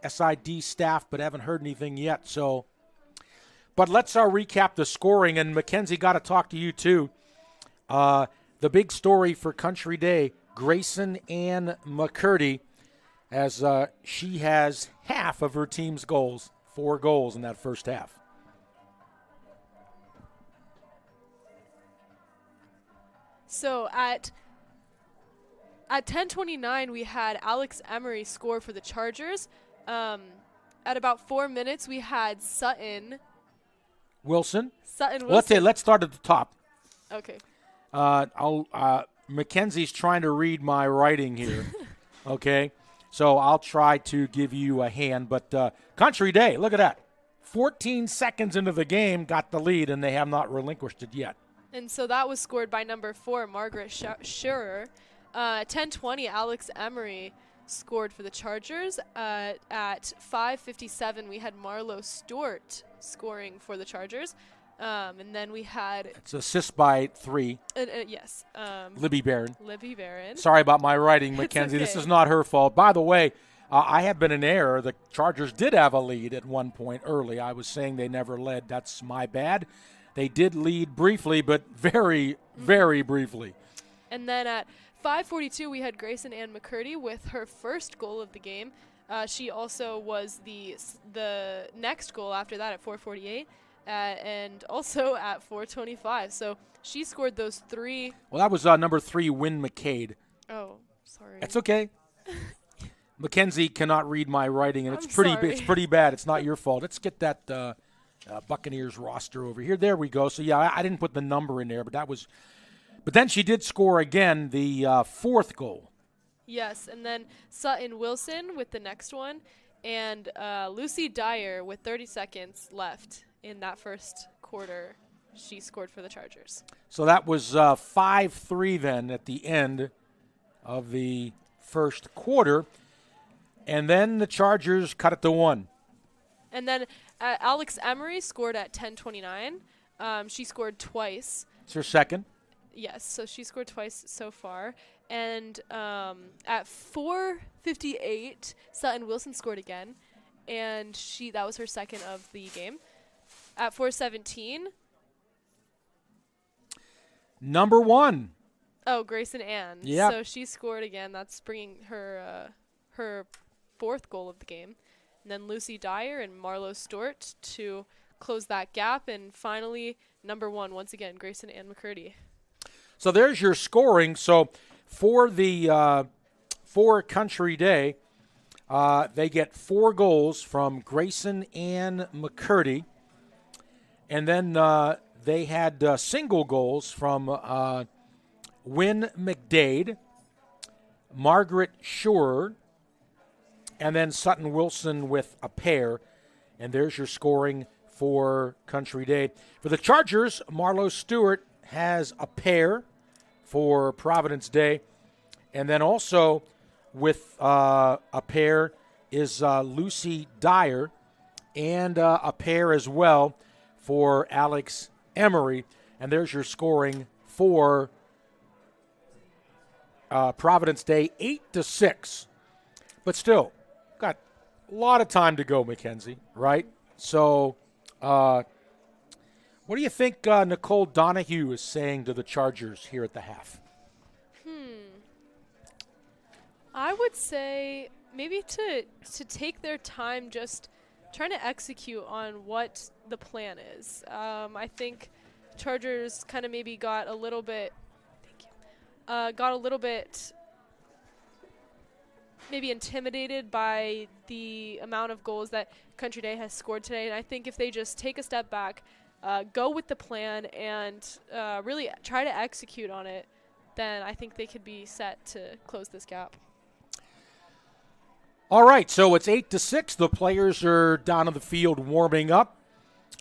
SID staff, but haven't heard anything yet. So, but let's recap the scoring. And Mackenzie, got to talk to you too. The big story for Country Day: Grayson Ann McCurdy, as she has half of her team's goals, 4 goals in that first half. So at 10:29, we had Alex Emery score for the Chargers. At about 4 minutes, we had Sutton Wilson. Wilson. Let's start at the top. Okay. Mackenzie's trying to read my writing here. Okay, so I'll try to give you a hand. But Country Day, look at that. 14 seconds into the game, got the lead, and they have not relinquished it yet. And so that was scored by number 4, Margaret Schurer. 10:20, Alex Emery scored for the Chargers. At 5:57, we had Marlo Stewart scoring for the Chargers. And then we had... It's assist by 3. Yes. Libby Barron. Libby Barron. Sorry about my writing, Mackenzie. Okay. This is not her fault. By the way, I have been in error. The Chargers did have a lead at one point early. I was saying they never led. That's my bad. They did lead briefly, but very, very briefly. And then at 5:42, we had Grayson Ann McCurdy with her first goal of the game. She also was the next goal after that at 4:48, and also at 4:25. So she scored those 3. Well, that was number 3, Wynn McCade. Oh, sorry. That's okay. Mackenzie cannot read my writing, and I'm it's pretty sorry. it's pretty bad. It's not your fault. Let's get that Buccaneers roster over here. There we go. So yeah, I didn't put the number in there, but that was. But then she did score again, the 4th goal. Yes, and then Sutton Wilson with the next one, and Lucy Dyer with 30 seconds left in that first quarter. She scored for the Chargers. So that was 5-3 then at the end of the first quarter. And then the Chargers cut it to 1. And then Alex Emery scored at 10:29. She scored twice. It's her second. Yes, so she scored twice so far. And at 4:58, Sutton Wilson scored again, and that was her second of the game. At 4:17, number 1. Oh, Grayson Ann. Yeah. So she scored again. That's bringing her her 4th goal of the game. And then Lucy Dyer and Marlo Stewart to close that gap. And finally, number 1, once again, Grayson Ann McCurdy. So there's your scoring. So for the for Country Day, they get 4 goals from Grayson Ann McCurdy. And then they had single goals from Wynn McDade, Margaret Schurer, and then Sutton Wilson with a pair. And there's your scoring for Country Day. For the Chargers, Marlo Stewart has a pair for Providence Day. And then also with a pair is Lucy Dyer, and a pair as well for Alex Emery. And there's your scoring for Providence Day, 8-6. But still, got a lot of time to go, Mackenzie, right? So what do you think Nicole Donahue is saying to the Chargers here at the half? I would say maybe to take their time just trying to execute on what the plan is. I think Chargers kind of maybe got a little bit maybe intimidated by the amount of goals that Country Day has scored today. And I think if they just take a step back, go with the plan, and really try to execute on it, then I think they could be set to close this gap. All right, so it's 8-6. The players are down on the field warming up.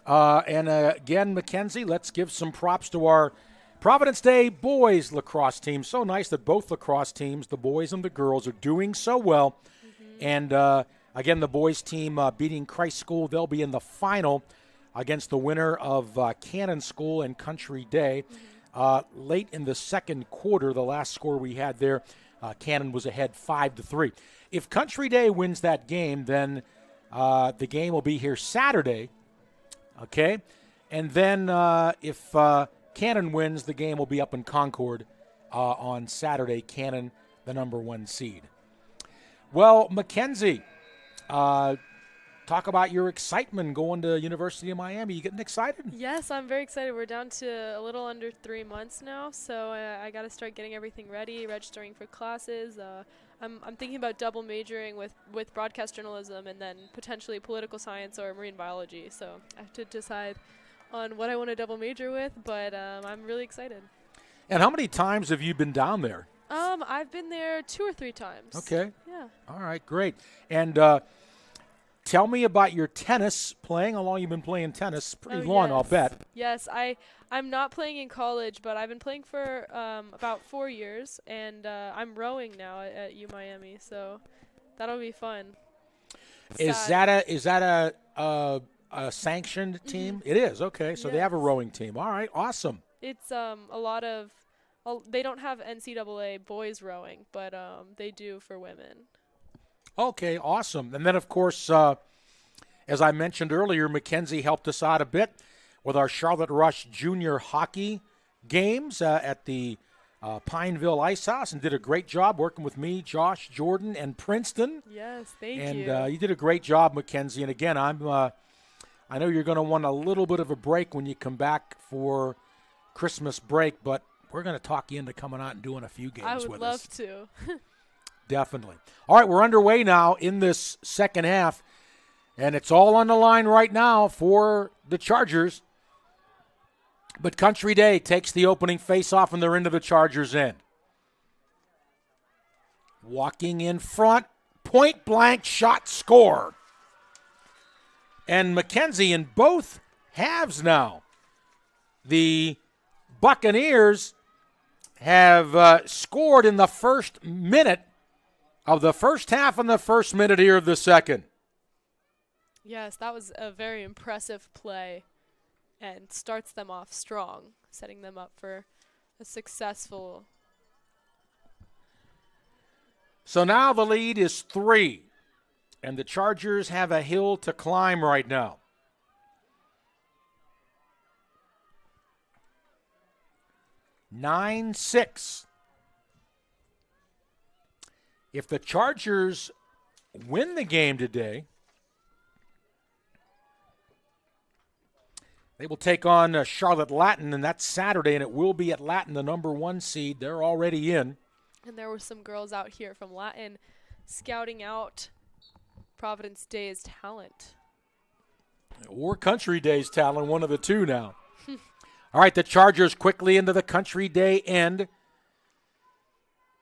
And again, Mackenzie, let's give some props to our Providence Day boys lacrosse team. So nice that both lacrosse teams, the boys and the girls, are doing so well. And again, the boys team beating Christ School. They'll be in the final against the winner of Cannon School and Country Day. Late in the second quarter, the last score we had there, Cannon was ahead 5-3. If Country Day wins that game, then the game will be here Saturday, okay? And then if Cannon wins, the game will be up in Concord on Saturday. Cannon, the number 1 seed. Well, Mackenzie, talk about your excitement going to University of Miami. You getting excited? Yes, I'm very excited. We're down to a little under 3 months now, so I got to start getting everything ready, registering for classes. I'm thinking about double majoring with broadcast journalism and then potentially political science or marine biology. So I have to decide on what I want to double major with, but I'm really excited. And how many times have you been down there? I've been there 2 or 3 times. Okay. Yeah. All right, great. And tell me about your tennis playing. How long you've been playing tennis? Pretty long, yes. I'll bet. Yes, I'm not playing in college, but I've been playing for about 4 years, and I'm rowing now at U Miami, so that'll be fun. Is that a sanctioned team? It is. Okay, so they have a rowing team. All right, awesome. It's a lot of they don't have NCIIA boys rowing, but they do for women. Okay, awesome. And then, of course, as I mentioned earlier, Mackenzie helped us out a bit with our Charlotte Rush Junior Hockey games at the Pineville Ice House, and did a great job working with me, Josh, Jordan, and Princeton. Yes, thank you. And you did a great job, Mackenzie. And again, I know you're going to want a little bit of a break when you come back for Christmas break, but we're going to talk you into coming out and doing a few games with us. I would love to. Definitely. All right, we're underway now in this second half, and it's all on the line right now for the Chargers. But Country Day takes the opening face-off, and they're into the Chargers' end. Walking in front, point-blank shot, score. And Mackenzie in both halves now. The Buccaneers have scored in the first minute of the first half and the first minute here of the second. Yes, that was a very impressive play and starts them off strong, setting them up for a successful. So now the lead is 3, and the Chargers have a hill to climb right now. Nine 6. If the Chargers win the game today, they will take on Charlotte Latin, and that's Saturday, and it will be at Latin, the number 1 seed. They're already in. And there were some girls out here from Latin scouting out Providence Day's talent. Or Country Day's talent, one of the two now. All right, the Chargers quickly into the Country Day end.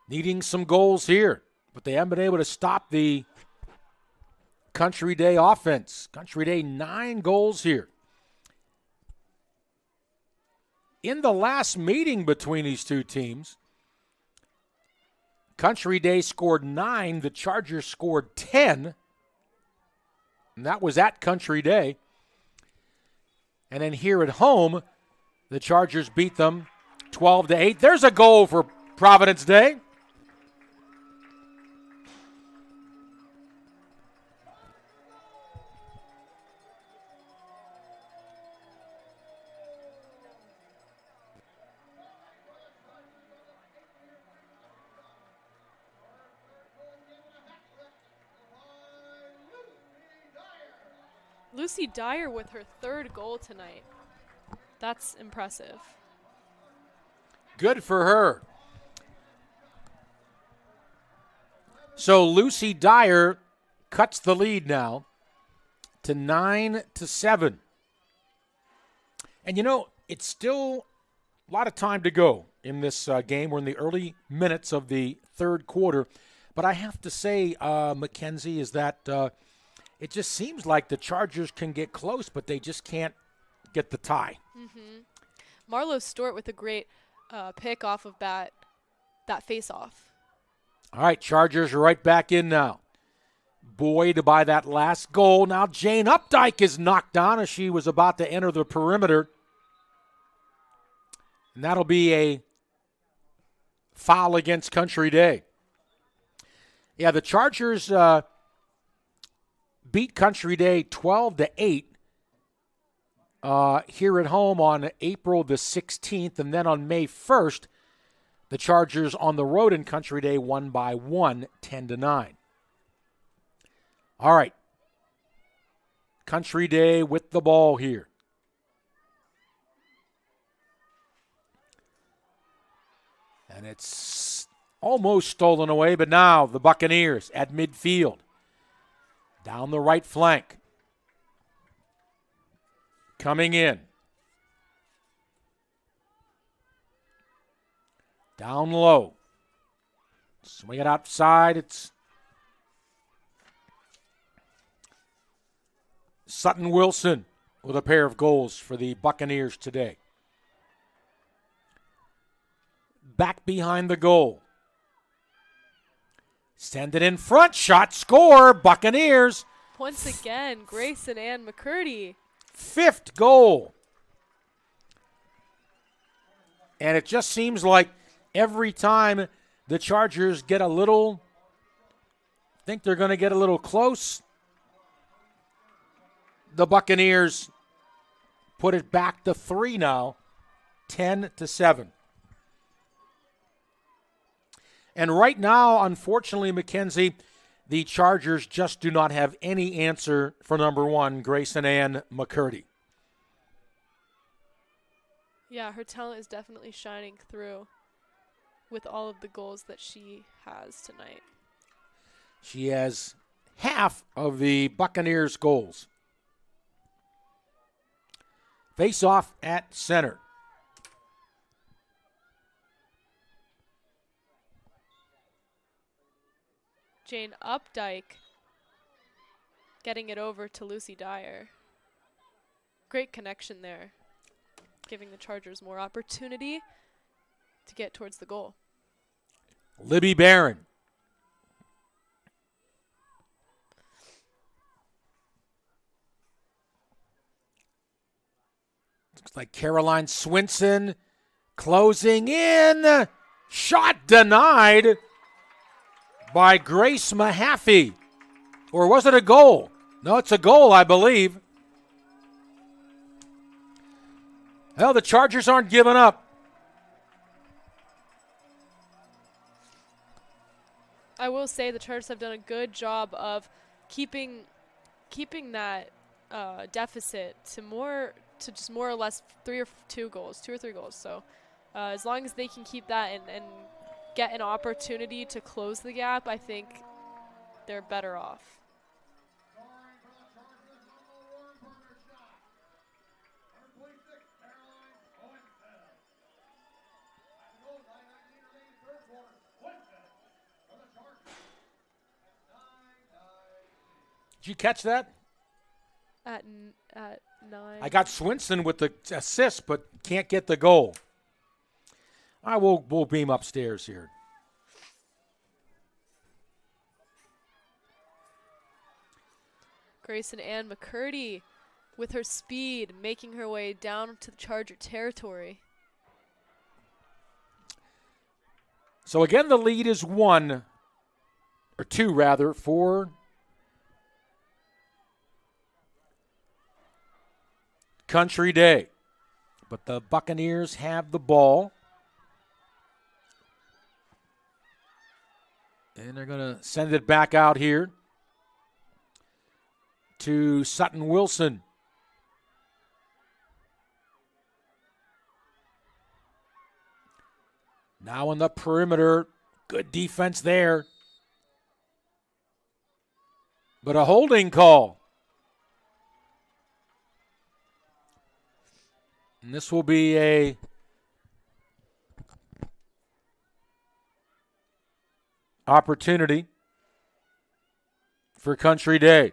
Needing some goals here, but they haven't been able to stop the Country Day offense. Country Day 9 goals here. In the last meeting between these two teams, Country Day scored 9. The Chargers scored 10. And that was at Country Day. And then here at home, the Chargers beat them 12-8. There's a goal for Providence Day. Lucy Dyer with her 3rd goal tonight. That's impressive. Good for her. So Lucy Dyer cuts the lead now to 9-7. And it's still a lot of time to go in this game. We're in the early minutes of the 3rd quarter. But I have to say, Mackenzie, is that it just seems like the Chargers can get close, but they just can't get the tie. Mm-hmm. Marlo Stewart with a great pick off of that face-off. All right, Chargers are right back in now. Buoyed by that last goal. Now Jane Updike is knocked down as she was about to enter the perimeter. And that'll be a foul against Country Day. Yeah, the Chargers beat Country Day 12-8 here at home on April the 16th. And then on May 1st, the Chargers on the road in Country Day won by 1, 10-9. All right. Country Day with the ball here. And it's almost stolen away, but now the Buccaneers at midfield. Down the right flank. Coming in. Down low. Swing it outside. It's Sutton Wilson with a pair of goals for the Buccaneers today. Back behind the goal. Send it in front. Shot, score. Buccaneers. Once again, Grace and Ann McCurdy. 5th goal. And it just seems like every time the Chargers get a little, think they're going to get a little close, the Buccaneers put it back to 3 now, 10-7. And right now, unfortunately, Mackenzie, the Chargers just do not have any answer for number 1, Grayson Ann McCurdy. Yeah, her talent is definitely shining through with all of the goals that she has tonight. She has half of the Buccaneers' goals. Face off at center. Jane Updike getting it over to Lucy Dyer. Great connection there, giving the Chargers more opportunity to get towards the goal. Libby Barron. Looks like Caroline Swinson closing in. Shot denied by Grace Mahaffey. Or was it a goal? No, it's a goal, I believe. Well, the Chargers aren't giving up. I will say the Chargers have done a good job of keeping that deficit to just more or less 2 or 3 goals. So as long as they can keep that and get an opportunity to close the gap, I think they're better off. Did you catch that? At 9. I got Swinson with the assist, but can't get the goal. All right, we'll beam upstairs here. Grayson Ann McCurdy with her speed, making her way down to the Charger territory. So again, the lead is 1, or 2 rather, for Country Day. But the Buccaneers have the ball. And they're going to send it back out here to Sutton Wilson. Now on the perimeter, good defense there. But a holding call. And this will be a opportunity for Country Day.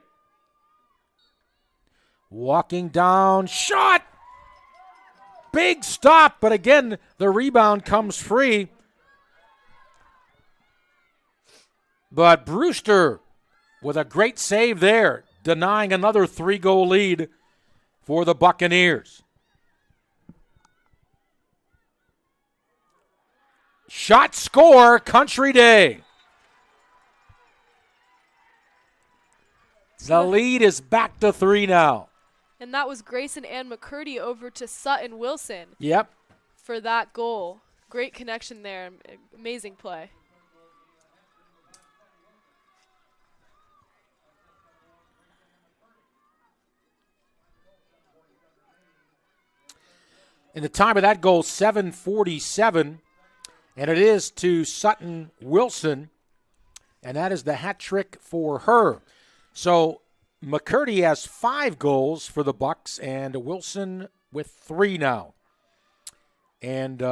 Walking down, shot! Big stop, but again, the rebound comes free. But Brewster with a great save there, denying another 3-goal lead for the Buccaneers. Shot, score, Country Day. The lead is back to 3 now. And that was Grayson Ann McCurdy over to Sutton Wilson. Yep. For that goal. Great connection there. Amazing play. In the time of that goal, 7:47, and it is to Sutton Wilson, and that is the hat trick for her. So McCurdy has 5 goals for the Bucks, and Wilson with 3 now. And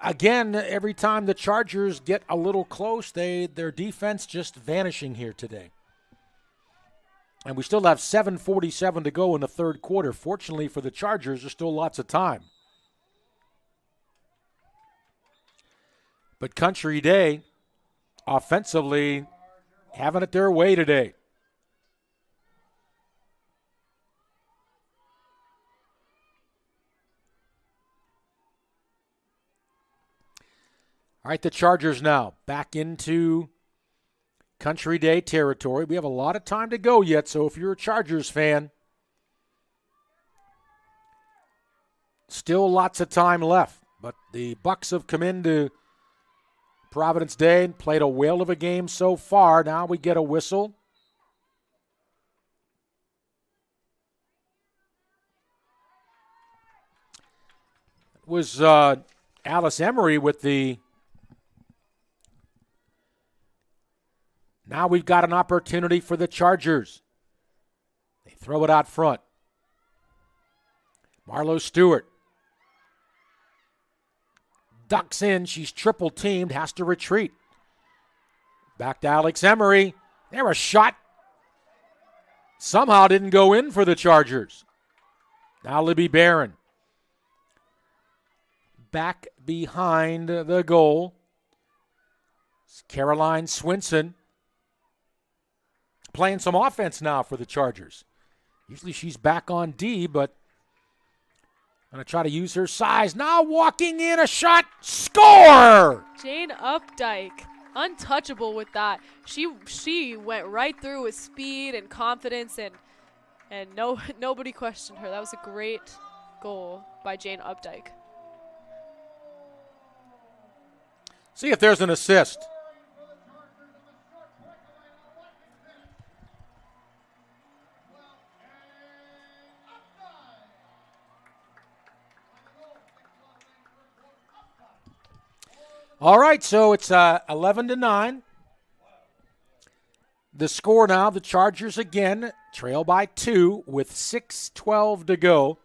again, every time the Chargers get a little close, their defense just vanishing here today. And we still have 7:47 to go in the third quarter. Fortunately for the Chargers, there's still lots of time. But Country Day, offensively, having it their way today. All right, the Chargers now back into Country Day territory. We have a lot of time to go yet, so if you're a Chargers fan, still lots of time left. But the Bucks have come into Providence Day and played a whale of a game so far. Now we get a whistle. It was Alice Emery with the... Now we've got an opportunity for the Chargers. They throw it out front. Marlo Stewart ducks in. She's triple teamed, has to retreat. Back to Alex Emery. There, a shot. Somehow didn't go in for the Chargers. Now Libby Barron. Back behind the goal. It's Caroline Swinson. Playing some offense now for the Chargers. Usually she's back on D, but going to try to use her size. Now walking in, a shot, score! Jane Updike, untouchable with that. She went right through with speed and confidence, and nobody questioned her. That was a great goal by Jane Updike. See if there's an assist. All right, so it's 11-9. The score now, the Chargers again trail by 2 with 6:12 to go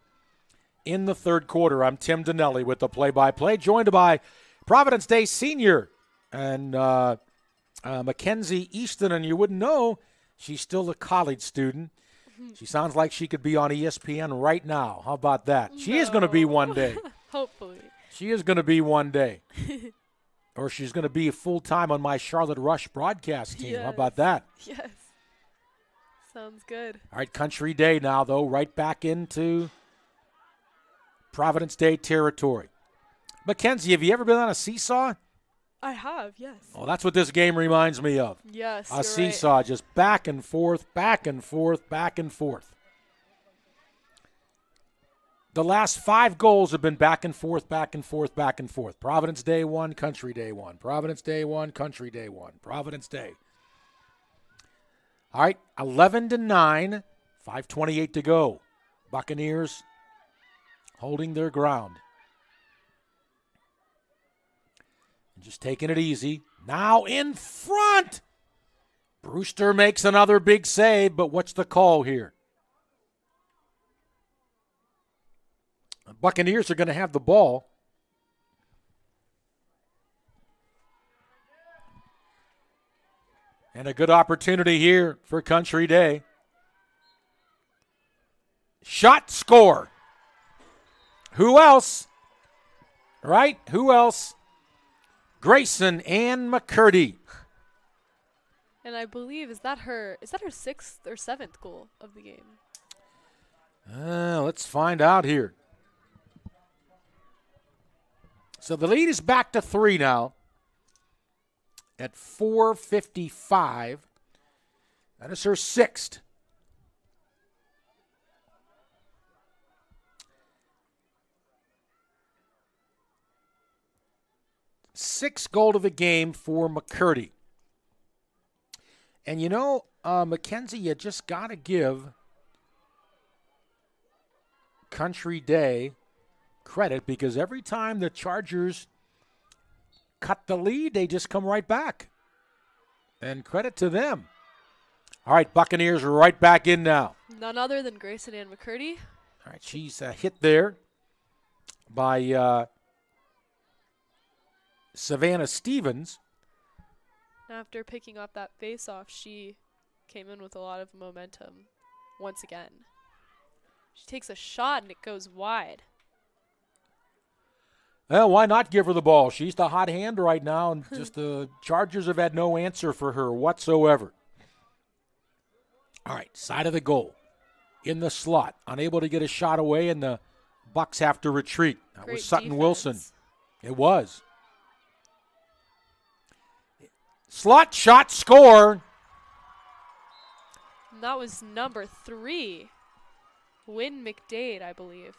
in the third quarter. I'm Tim Donnelly with the play-by-play, joined by Providence Day senior and Mackenzie Easton. And you wouldn't know, She's still a college student. She sounds like she could be on ESPN right now. How about that? She is going to be one day. Hopefully. She is going to be one day. Or she's going to be full-time on my Charlotte Rush broadcast team. Yes. How about that? Yes. Sounds good. All right, Country Day now, though, right back into Providence Day territory. Mackenzie, have you ever been on a seesaw? I have, yes. Oh, that's what this game reminds me of. Yes, A you're seesaw, right. just back and forth, back and forth, back and forth. The last 5 goals have been back and forth, back and forth, back and forth. Providence Day 1, Country Day 1. Providence Day 1, Country Day 1. Providence Day. All right, 11-9, 5:28 to go. Buccaneers holding their ground. And just taking it easy. Now in front. Brewster makes another big save, but what's the call here? The Buccaneers are going to have the ball. And a good opportunity here for Country Day. Shot, score. Who else? Right? Who else? Grayson Ann McCurdy. And I believe, is that her 6th or 7th goal of the game? Let's find out here. So the lead is back to 3 now at 4:55. That is her 6th. Sixth goal of the game for McCurdy. And you know, Mackenzie, you just got to give Country Day credit because every time the Chargers cut the lead, they just come right back. And credit to them. All right, Buccaneers are right back in now. None other than Grayson Ann McCurdy. All right, she's hit there by Savannah Stevens. After picking up that face-off, she came in with a lot of momentum once again. She takes a shot and it goes wide. Well, why not give her the ball? She's the hot hand right now, and just the Chargers have had no answer for her whatsoever. All right, side of the goal. In the slot. Unable to get a shot away, and the Bucks have to retreat. That Great was Sutton defense. Wilson. It was. Slot shot, score. And that was number 3. Wynn McDade, I believe.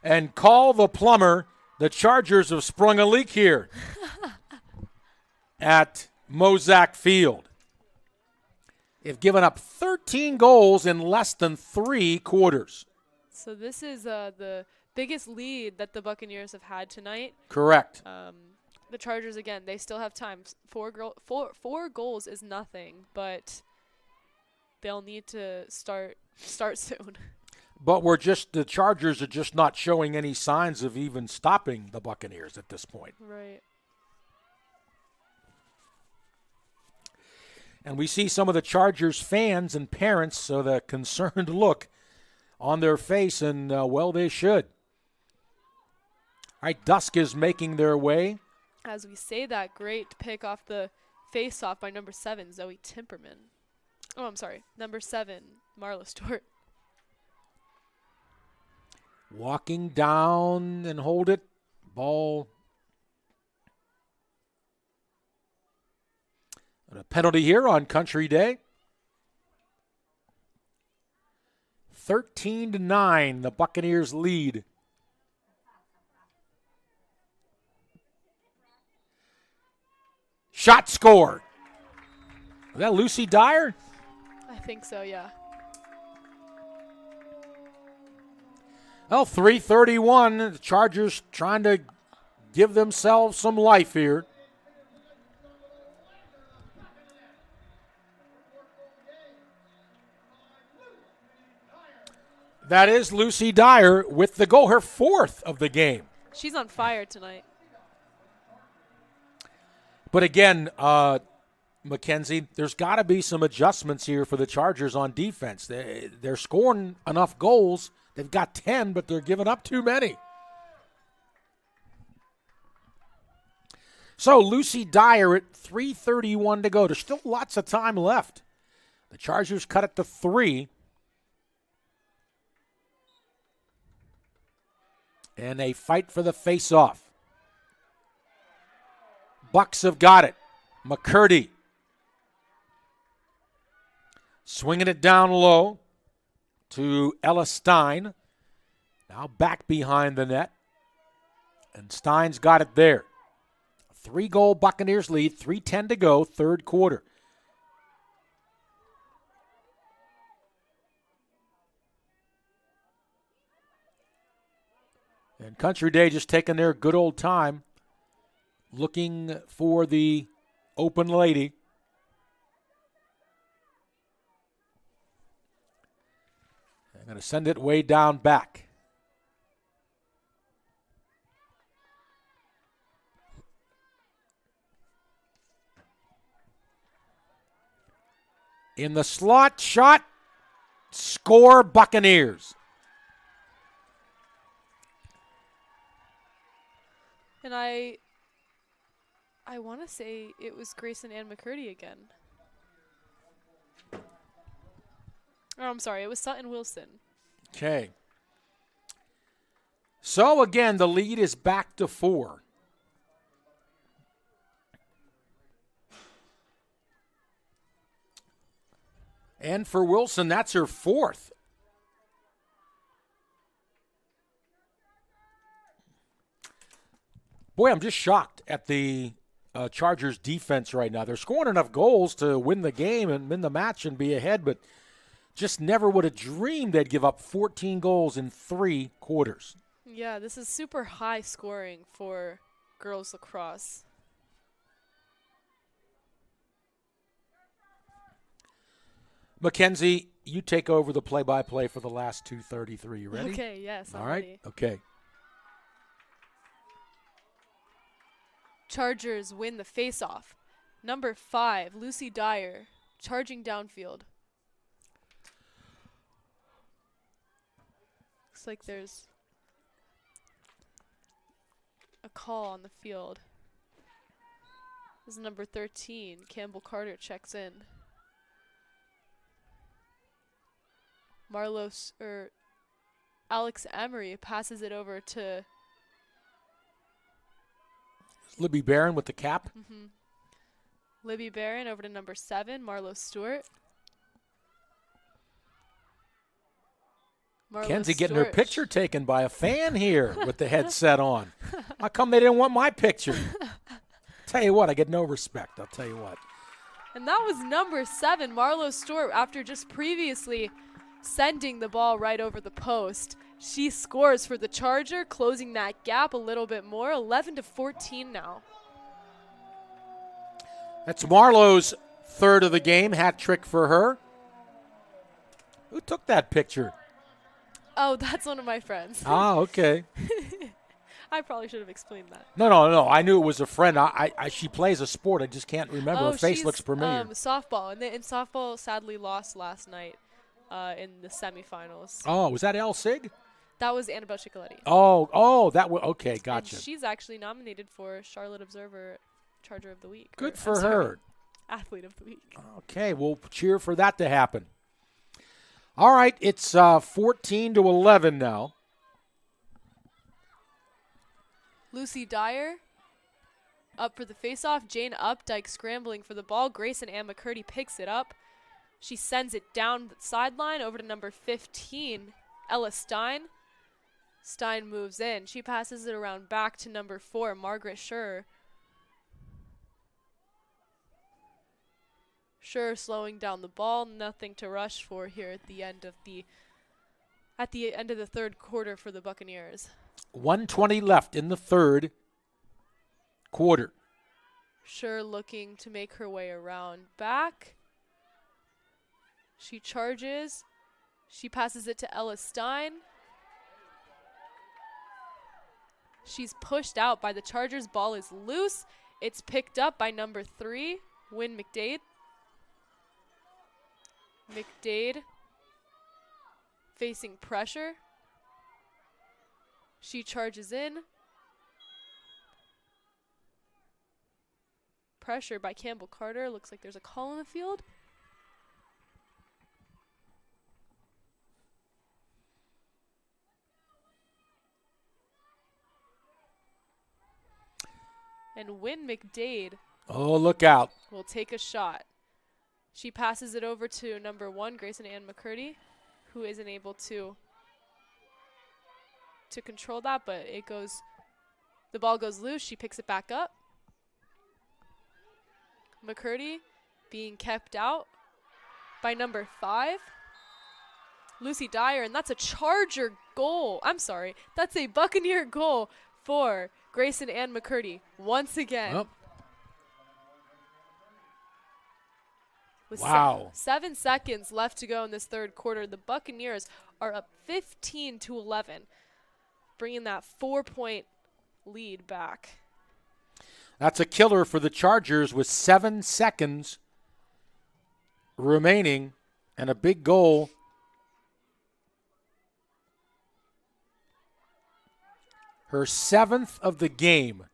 And call the plumber. The Chargers have sprung a leak here at Mozak Field. They've given up 13 goals in less than 3 quarters. So this is the biggest lead that the Buccaneers have had tonight. Correct. The Chargers, again, they still have time. Four goals is nothing, but they'll need to start soon. But the Chargers are just not showing any signs of even stopping the Buccaneers at this point. Right. And we see some of the Chargers fans and parents, so the concerned look on their face, and well, they should. All right, Dusk is making their way. As we say that, great pick off the face-off by number 7, Zoe Timperman. Oh, I'm sorry. Number 7, Marla Stewart. Walking down and hold it. Ball. And a penalty here on Country Day. 13-9, the Buccaneers lead. Shot scored. Is that Lucy Dyer? I think so, yeah. Well, 3:31. The Chargers trying to give themselves some life here. That is Lucy Dyer with the goal, her 4th of the game. She's on fire tonight. But again, Mackenzie, there's got to be some adjustments here for the Chargers on defense. They're scoring enough goals. They've got 10, but they're giving up too many. So Lucy Dyer at 3:31 to go. There's still lots of time left. The Chargers cut it to 3. And a fight for the face-off. Bucks have got it. McCurdy swinging it down low to Ella Stein. Now back behind the net. And Stein's got it there. 3-goal Buccaneers lead, 3:10 to go, third quarter. And Country Day just taking their good old time looking for the open lady. I'm going to send it way down back. In the slot shot, score Buccaneers. And I want to say it was Grayson Ann McCurdy again. Oh, I'm sorry. It was Sutton Wilson. Okay. So, again, the lead is back to 4. And for Wilson, that's her 4th. Boy, I'm just shocked at the Chargers defense right now. They're scoring enough goals to win the game and win the match and be ahead, but just never would have dreamed they'd give up 14 goals in 3 quarters. Yeah, this is super high scoring for girls lacrosse. Mackenzie, you take over the play-by-play for the last 2:33. You ready? Okay, yes, I'm All right, ready. okay. Chargers win the face-off. Number 5, Lucy Dyer, charging downfield. Looks like there's a call on the field. This is number 13, Campbell Carter checks in. Alex Emery passes it over to Libby Barron with the cap. Libby Barron over to number 7, Marlo Stewart. Kenzie getting her picture taken by a fan here with the headset on. How come they didn't want my picture? Tell you what, I get no respect. I'll tell you what. And that was number 7, Marlo Stewart, after just previously sending the ball right over the post. She scores for the Charger, closing that gap a little bit more, 11-14 now. That's Marlo's 3rd of the game, hat trick for her. Who took that picture? Oh, that's one of my friends. Ah, okay. I probably should have explained that. No. I knew it was a friend. She plays a sport. I just can't remember. Oh, her face looks familiar. Softball. And softball sadly lost last night in the semifinals. Oh, was that El Sig? That was Annabelle Ciccoletti. Oh, that was okay. Gotcha. And she's actually nominated for Charlotte Observer Charger of the Week. Good for her. Athlete of the Week. Okay, we'll cheer for that to happen. All right, it's 14-11 now. Lucy Dyer up for the faceoff. Jane Updike scrambling for the ball. Grayson Ann McCurdy picks it up. She sends it down the sideline over to number 15, Ella Stein. Stein moves in. She passes it around back to number 4, Margaret Schur. Schur slowing down the ball. Nothing to rush for here at the end of the third quarter for the Buccaneers. 1:20 left in the third quarter. Schur looking to make her way around back. She charges. She passes it to Ella Stein. She's pushed out by the Chargers. Ball is loose. It's picked up by number 3, Win McDade. McDade facing pressure. She charges in. Pressure by Campbell Carter. Looks like there's a call in the field. And Win McDade. Oh, look out. Will take a shot. She passes it over to number 1, Grayson Ann McCurdy, who isn't able to control that, but the ball goes loose. She picks it back up. McCurdy being kept out by number 5, Lucy Dyer, and that's a Charger goal. I'm sorry, that's a Buccaneer goal for Grayson Ann McCurdy once again. Well, with wow. 7 seconds left to go in this third quarter, the Buccaneers are up 15-11, bringing that 4-point lead back. That's a killer for the Chargers with 7 seconds remaining and a big goal. Her 7th of the game.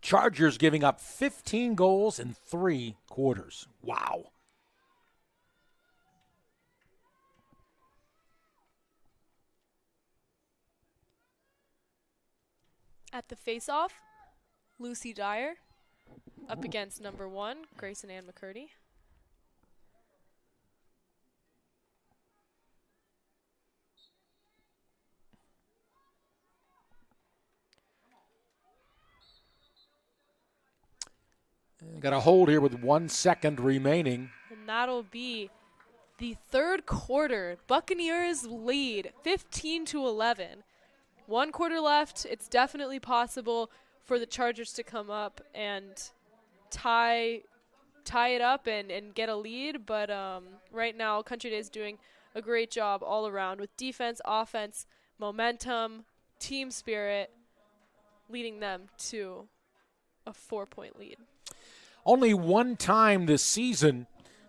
Chargers giving up 15 goals in 3 quarters. Wow. At the face-off, Lucy Dyer up against number 1, Grayson Ann McCurdy. Got a hold here with 1 second remaining. And that'll be the third quarter. Buccaneers lead 15-11. 1 quarter left. It's definitely possible for the Chargers to come up and tie it up and get a lead. But right now, Country Day is doing a great job all around with defense, offense, momentum, team spirit, leading them to a 4-point lead. Only one time this season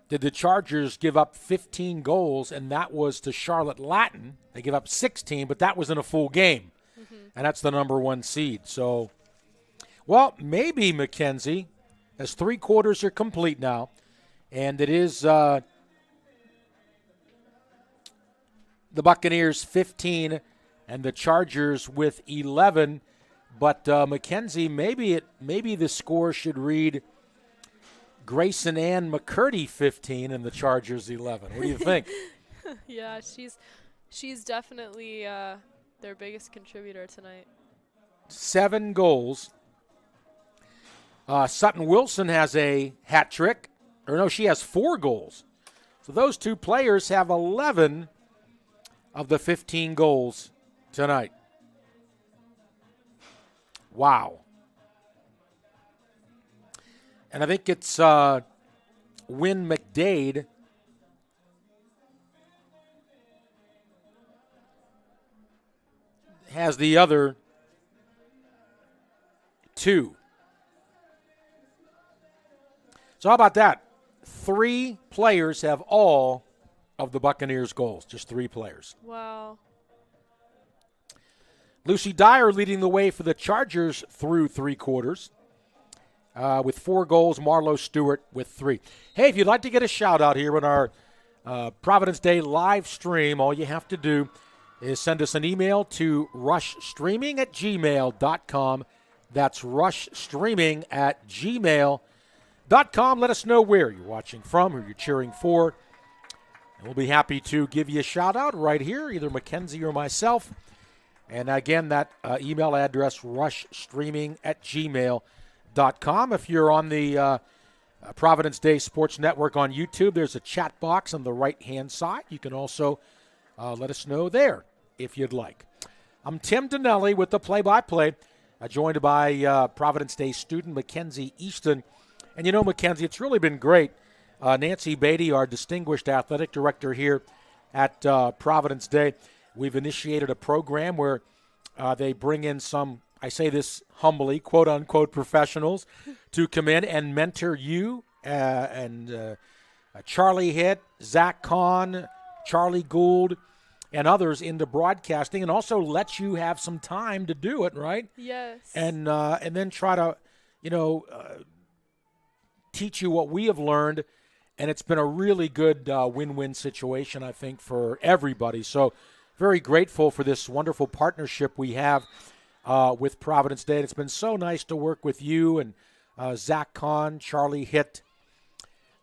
did the Chargers give up 15 goals, and that was to Charlotte Latin. They give up 16, but that was in a full game, and that's the number 1 seed. So, well, maybe Mackenzie, as 3 quarters are complete now, and it is the Buccaneers 15 and the Chargers with 11. But Mackenzie, maybe the score should read Grayson Ann McCurdy 15 and the Chargers 11. What do you think? Yeah, she's definitely their biggest contributor tonight. 7 goals. Sutton Wilson has a hat trick. Or no, she has 4 goals. So those 2 players have 11 of the 15 goals tonight. Wow. And I think it's Win McDade has the other 2. So how about that? 3 players have all of the Buccaneers' goals. Just 3 players. Wow. Lucy Dyer leading the way for the Chargers through 3 quarters. With 4 goals, Marlo Stewart with 3. Hey, if you'd like to get a shout-out here on our Providence Day live stream, all you have to do is send us an email to rushstreaming@gmail.com. That's rushstreaming@gmail.com. Let us know where you're watching from, who you're cheering for. And we'll be happy to give you a shout-out right here, either Mackenzie or myself. And again, that email address, rushstreaming@gmail.com. If you're on the Providence Day Sports Network on YouTube, there's a chat box on the right-hand side. You can also let us know there if you'd like. I'm Tim Donnelly with the play-by-play, joined by Providence Day student Mackenzie Easton. And you know, Mackenzie, it's really been great. Nancy Beatty, our distinguished athletic director here at Providence Day, we've initiated a program where they bring in some I say this humbly, quote-unquote professionals, to come in and mentor you and Charlie Hitt, Zach Kahn, Charlie Gould, and others into broadcasting, and also let you have some time to do it, right? Yes. And then try to, teach you what we have learned, and it's been a really good win-win situation, I think, for everybody. So very grateful for this wonderful partnership we have with Providence Day. And it's been so nice to work with you and Zach Kahn, Charlie Hitt,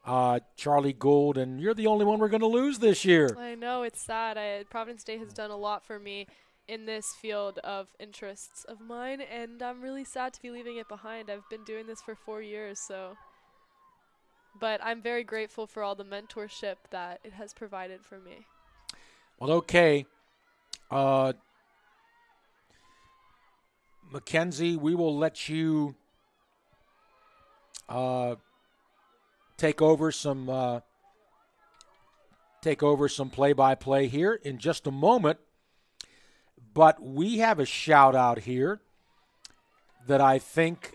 Charlie Gould, and you're the only one we're going to lose this year. I know, it's sad. Providence Day has done a lot for me in this field of interests of mine, and I'm really sad to be leaving it behind. I've been doing this for 4 years, so. But I'm very grateful for all the mentorship that it has provided for me. Well, okay. Mackenzie, we will let you take over some play-by-play here in just a moment. But we have a shout-out here that I think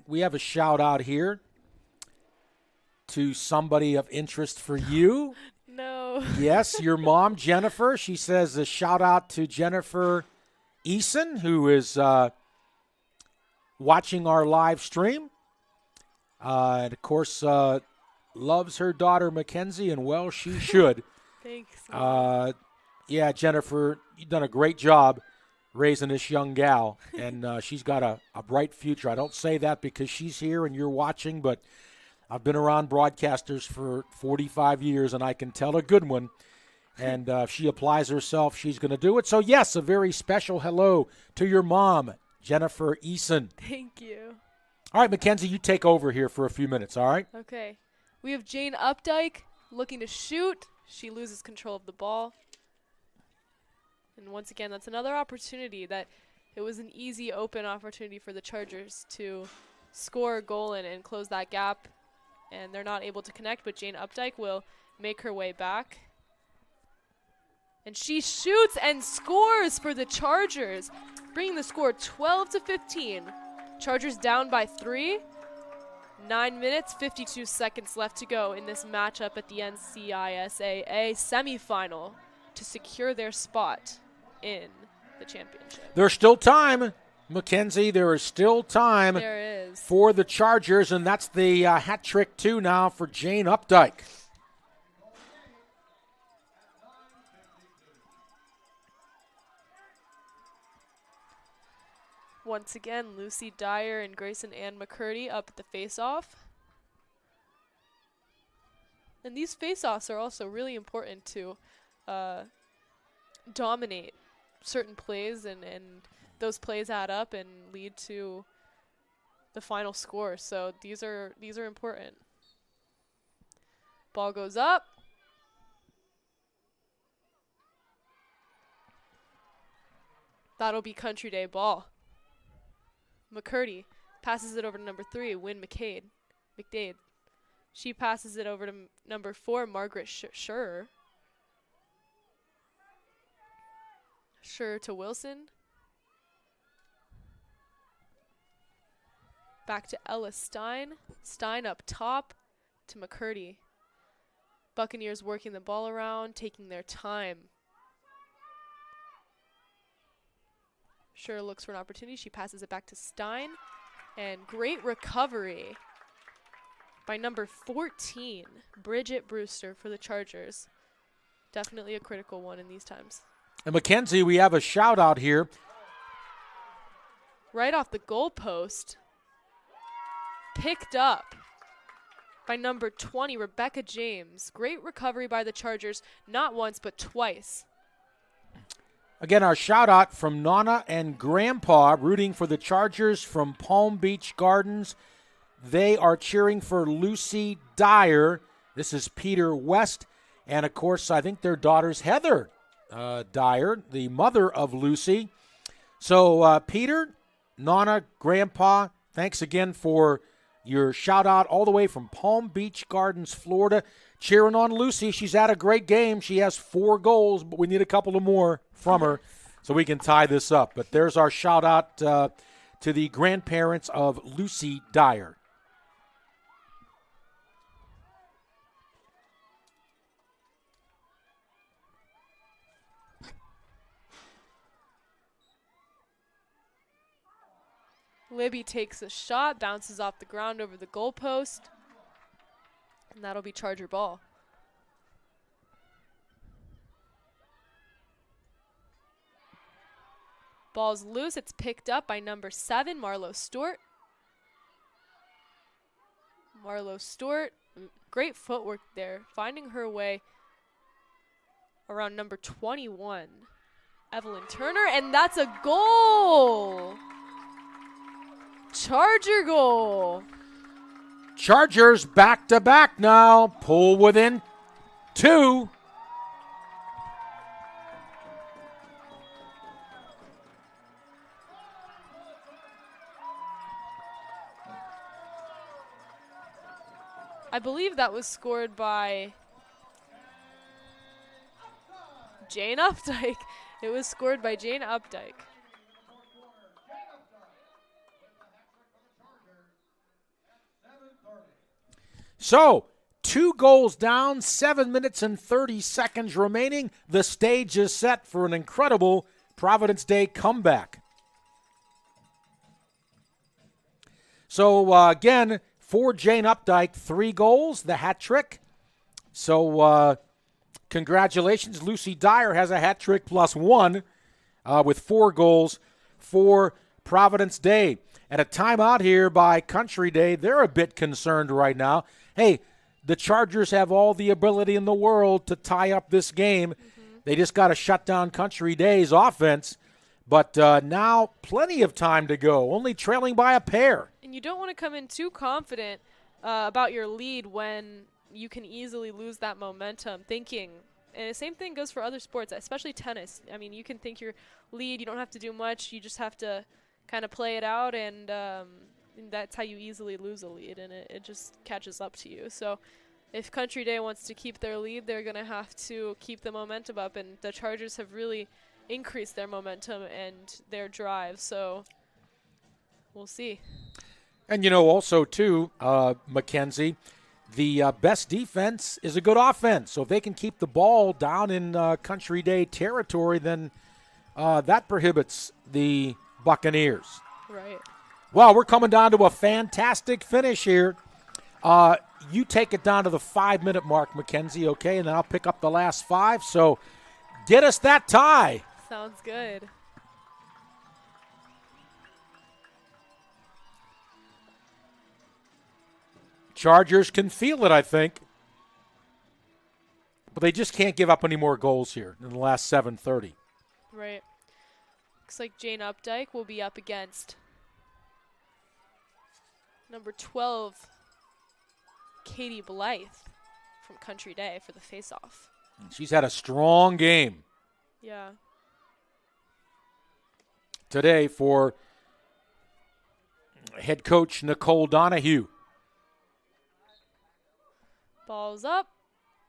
we have a shout-out here to somebody of interest for you. No. Yes, your mom, Jennifer. She says a shout-out to Jennifer Eason, who is watching our live stream. And, of course, loves her daughter, Mackenzie, and, well, she should. Thanks. Yeah, Jennifer, you've done a great job raising this young gal, and she's got a bright future. I don't say that because she's here and you're watching, but I've been around broadcasters for 45 years, and I can tell a good one. And if she applies herself, she's going to do it. So, yes, a very special hello to your mom, Jennifer Eason. Thank you. All right, Mackenzie, you take over here for a few minutes, all right? Okay. We have Jane Updike looking to shoot. She loses control of the ball. And once again, that's another opportunity that it was an easy, open opportunity for the Chargers to score a goal and close that gap. And they're not able to connect, but Jane Updike will make her way back. And she shoots and scores for the Chargers, bringing the score 12-15. Chargers down by 3. 9 minutes, 52 seconds left to go in this matchup at the NCISAA semifinal to secure their spot in the championship. There's still time, Mackenzie. There is still time for the Chargers, and that's the hat trick, too, now for Jane Updike. Once again, Lucy Dyer and Grayson Ann McCurdy up at the face-off. And these face-offs are also really important to dominate certain plays, and those plays add up and lead to the final score. So these are important. Ball goes up. That'll be Country Day ball. McCurdy passes it over to number 3, Wynn McDade. She passes it over to number 4, Margaret Schur. Schur to Wilson. Back to Ella Stein. Stein up top to McCurdy. Buccaneers working the ball around, taking their time. Schur looks for an opportunity. She passes it back to Stein. And great recovery by number 14, Bridget Brewster for the Chargers. Definitely a critical one in these times. And Mackenzie, we have a shout out here. Right off the goal post. Picked up by number 20, Rebecca James. Great recovery by the Chargers, not once but twice. Again, our shout out from Nana and Grandpa rooting for the Chargers from Palm Beach Gardens. They are cheering for Lucy Dyer. This is Peter West. And, of course, I think their daughter's Heather Dyer, the mother of Lucy. So, Peter, Nana, Grandpa, thanks again for Your shout out all the way from Palm Beach Gardens, Florida, cheering on Lucy. She's had a great game. She has 4 goals, but we need a couple of more from her so we can tie this up. But there's our shout out to the grandparents of Lucy Dyer. Libby takes a shot, bounces off the ground over the goalpost, and that'll be Charger ball. Ball's loose. It's picked up by number 7, Marlo Stewart. Marlo Stewart, great footwork there, finding her way around number 21, Evelyn Turner, and that's a goal! Charger goal. Chargers back-to-back now. Pull within 2. I believe that was scored by Jane Updike. It was scored by Jane Updike. So, 2 goals down, 7 minutes and 30 seconds remaining. The stage is set for an incredible Providence Day comeback. So, again, for Jane Updike, 3 goals, the hat trick. So, congratulations. Lucy Dyer has a hat trick plus 1 with 4 goals for Providence Day. At a timeout here by Country Day, they're a bit concerned right now. Hey, the Chargers have all the ability in the world to tie up this game. They just got to shut down Country Day's offense. But now plenty of time to go, only trailing by a pair. And you don't want to come in too confident about your lead when you can easily lose that momentum thinking. And the same thing goes for other sports, especially tennis. I mean, you can think your lead, you don't have to do much. You just have to kind of play it out, and that's how you easily lose a lead, and it just catches up to you. So if Country Day wants to keep their lead, they're going to have to keep the momentum up, and the Chargers have really increased their momentum and their drive, so we'll see. And, also, too, Mackenzie, the best defense is a good offense. So if they can keep the ball down in Country Day territory, then that prohibits the Buccaneers. Right. Well, we're coming down to a fantastic finish here. You take it down to the 5-minute mark, Mackenzie, okay? And then I'll pick up the last 5. So get us that tie. Sounds good. Chargers can feel it, I think. But they just can't give up any more goals here in the last 7:30. Right. Looks like Jane Updike will be up against number 12, Katie Blythe from Country Day for the face-off. She's had a strong game. Yeah. Today for head coach Nicole Donahue. Ball's up,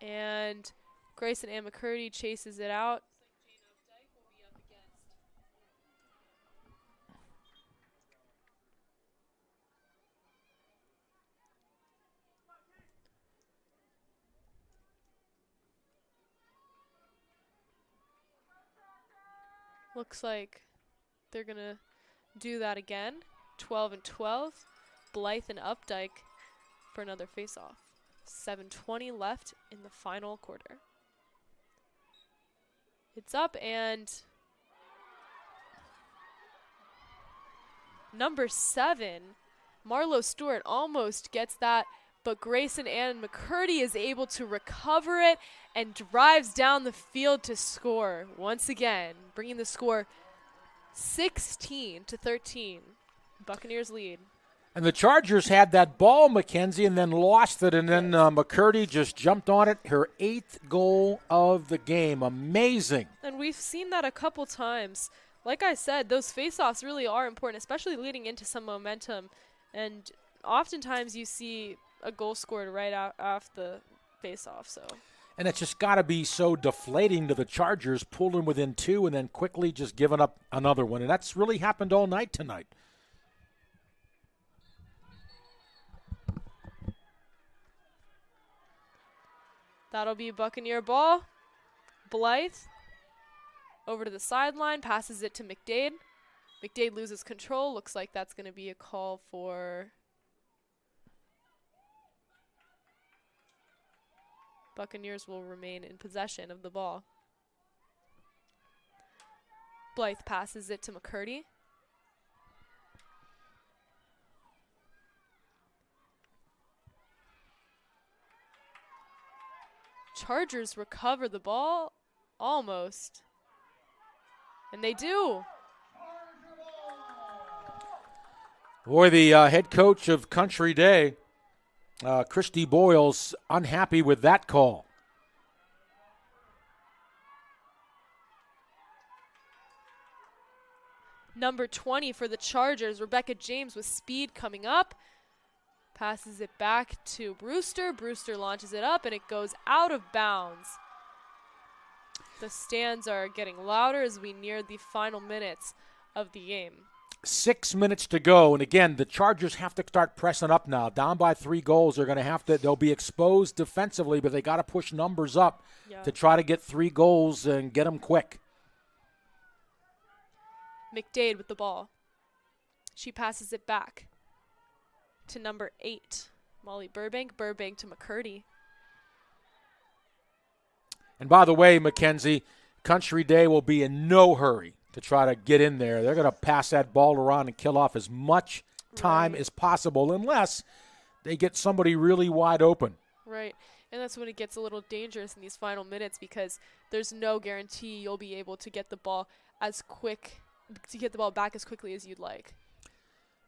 and Grayson Ann McCurdy chases it out. Looks like they're going to do that again. 12 and 12. Blythe and Updike for another face-off. 7:20 left in the final quarter. It's up, and number 7, Marlo Stewart, almost gets that, but Grayson Ann McCurdy is able to recover it and drives down the field to score once again, bringing the score 16-13. Buccaneers lead. And the Chargers had that ball, Mackenzie, and then lost it, and then McCurdy just jumped on it. Her 8th goal of the game. Amazing. And we've seen that a couple times. Like I said, those face-offs really are important, especially leading into some momentum. And oftentimes you see a goal scored right out off the face-off. So. And it's just got to be so deflating to the Chargers, pulling within 2 and then quickly just giving up another one. And that's really happened all night tonight. That'll be a Buccaneer ball. Blythe over to the sideline, passes it to McDade. McDade loses control. Looks like that's going to be a call for Buccaneers will remain in possession of the ball. Blythe passes it to McCurdy. Chargers recover the ball almost. And they do. Boy, the head coach of Country Day, Christy Boyle's unhappy with that call. Number 20 for the Chargers, Rebecca James with speed coming up. Passes it back to Brewster. Brewster launches it up, and it goes out of bounds. The stands are getting louder as we near the final minutes of the game. 6 minutes to go, and again, the Chargers have to start pressing up now. Down by 3 goals, they'll be exposed defensively, but they got to push numbers up to try to get 3 goals and get them quick. McDade with the ball. She passes it back to number 8, Molly Burbank. Burbank to McCurdy. And by the way, Mackenzie, Country Day will be in no hurry to try to get in there. They're going to pass that ball around and kill off as much time as possible unless they get somebody really wide open. Right. And that's when it gets a little dangerous in these final minutes because there's no guarantee you'll be able to get the ball back as quickly as you'd like.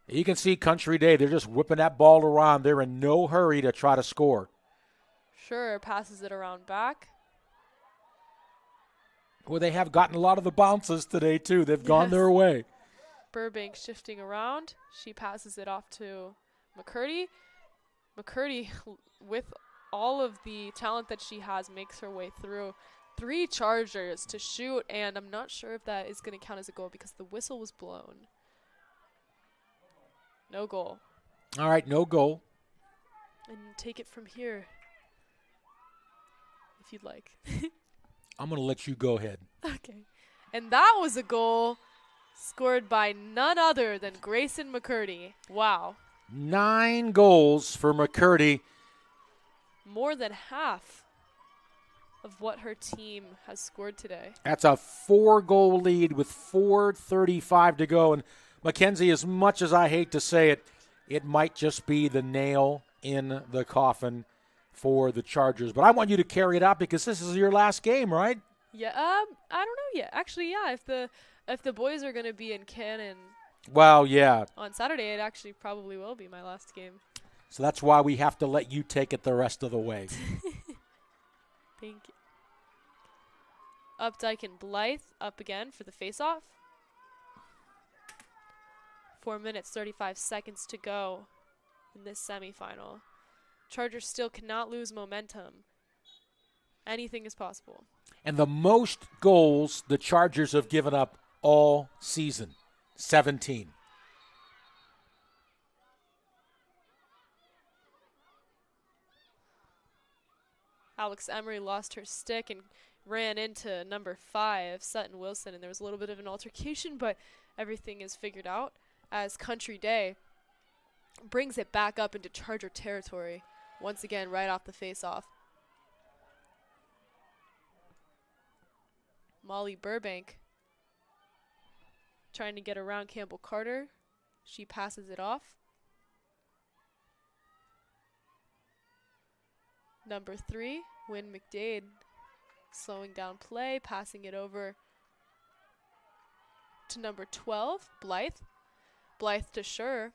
You can see Country Day, they're just whipping that ball around. They're in no hurry to try to score. Sure, passes it around back. Well, they have gotten a lot of the bounces today, too. They've gone their way. Burbank shifting around. She passes it off to McCurdy. McCurdy, with all of the talent that she has, makes her way through. 3 Chargers to shoot, and I'm not sure if that is going to count as a goal because the whistle was blown. No goal. All right, no goal. And take it from here, if you'd like. I'm going to let you go ahead. Okay. And that was a goal scored by none other than Grayson McCurdy. Wow. 9 goals for McCurdy. More than half of what her team has scored today. That's a 4-goal lead with 4:35 to go. And Mackenzie, as much as I hate to say it, it might just be the nail in the coffin for the Chargers. But I want you to carry it out because this is your last game, right? Yeah, I don't know yet. Actually, yeah, if the boys are going to be in Cannon on Saturday, it actually probably will be my last game. So that's why we have to let you take it the rest of the way. Thank you. Updike and Blythe up again for the face-off. 4 minutes, 35 seconds to go in this semifinal. Chargers still cannot lose momentum. Anything is possible. And the most goals the Chargers have given up all season, 17. Alex Emery lost her stick and ran into number 5, Sutton Wilson, and there was a little bit of an altercation, but everything is figured out as Country Day brings it back up into Charger territory once again right off the face-off. Molly Burbank trying to get around Campbell Carter. She passes it off. Number 3, Wynn McDade, slowing down play, passing it over to number 12, Blythe. Blythe to Scher.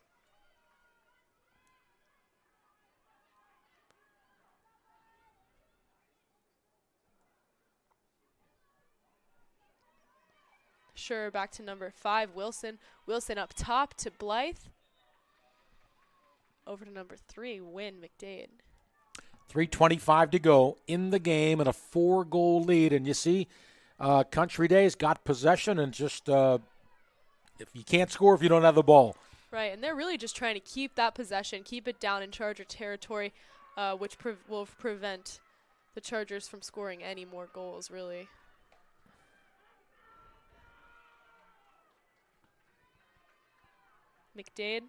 Scher back to number 5, Wilson. Wilson up top to Blythe. over to number 3, Wynn McDade. 3:25 to go in the game and a 4-goal lead. And you see, Country Day's got possession and just if you can't score if you don't have the ball. Right, and they're really just trying to keep that possession, keep it down in Charger territory, which will prevent the Chargers from scoring any more goals, really. McDade.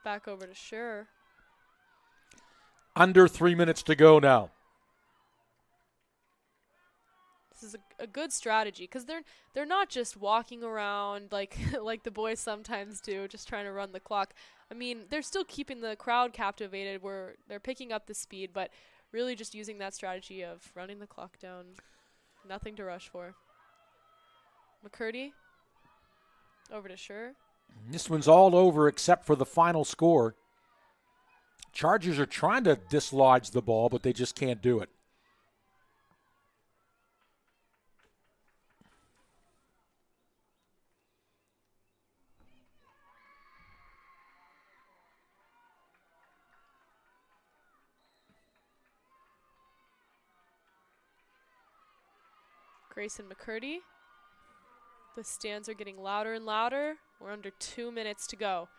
Back over to Scher. Under 3 minutes to go now. This is a good strategy because they're not just walking around like like the boys sometimes do, just trying to run the clock. I mean, they're still keeping the crowd captivated where they're picking up the speed, but really just using that strategy of running the clock down. Nothing to rush for. McCurdy over to Scher. This one's all over except for the final score. Chargers are trying to dislodge the ball, but they just can't do it. Grayson McCurdy. The stands are getting louder and louder. We're under 2 minutes to go.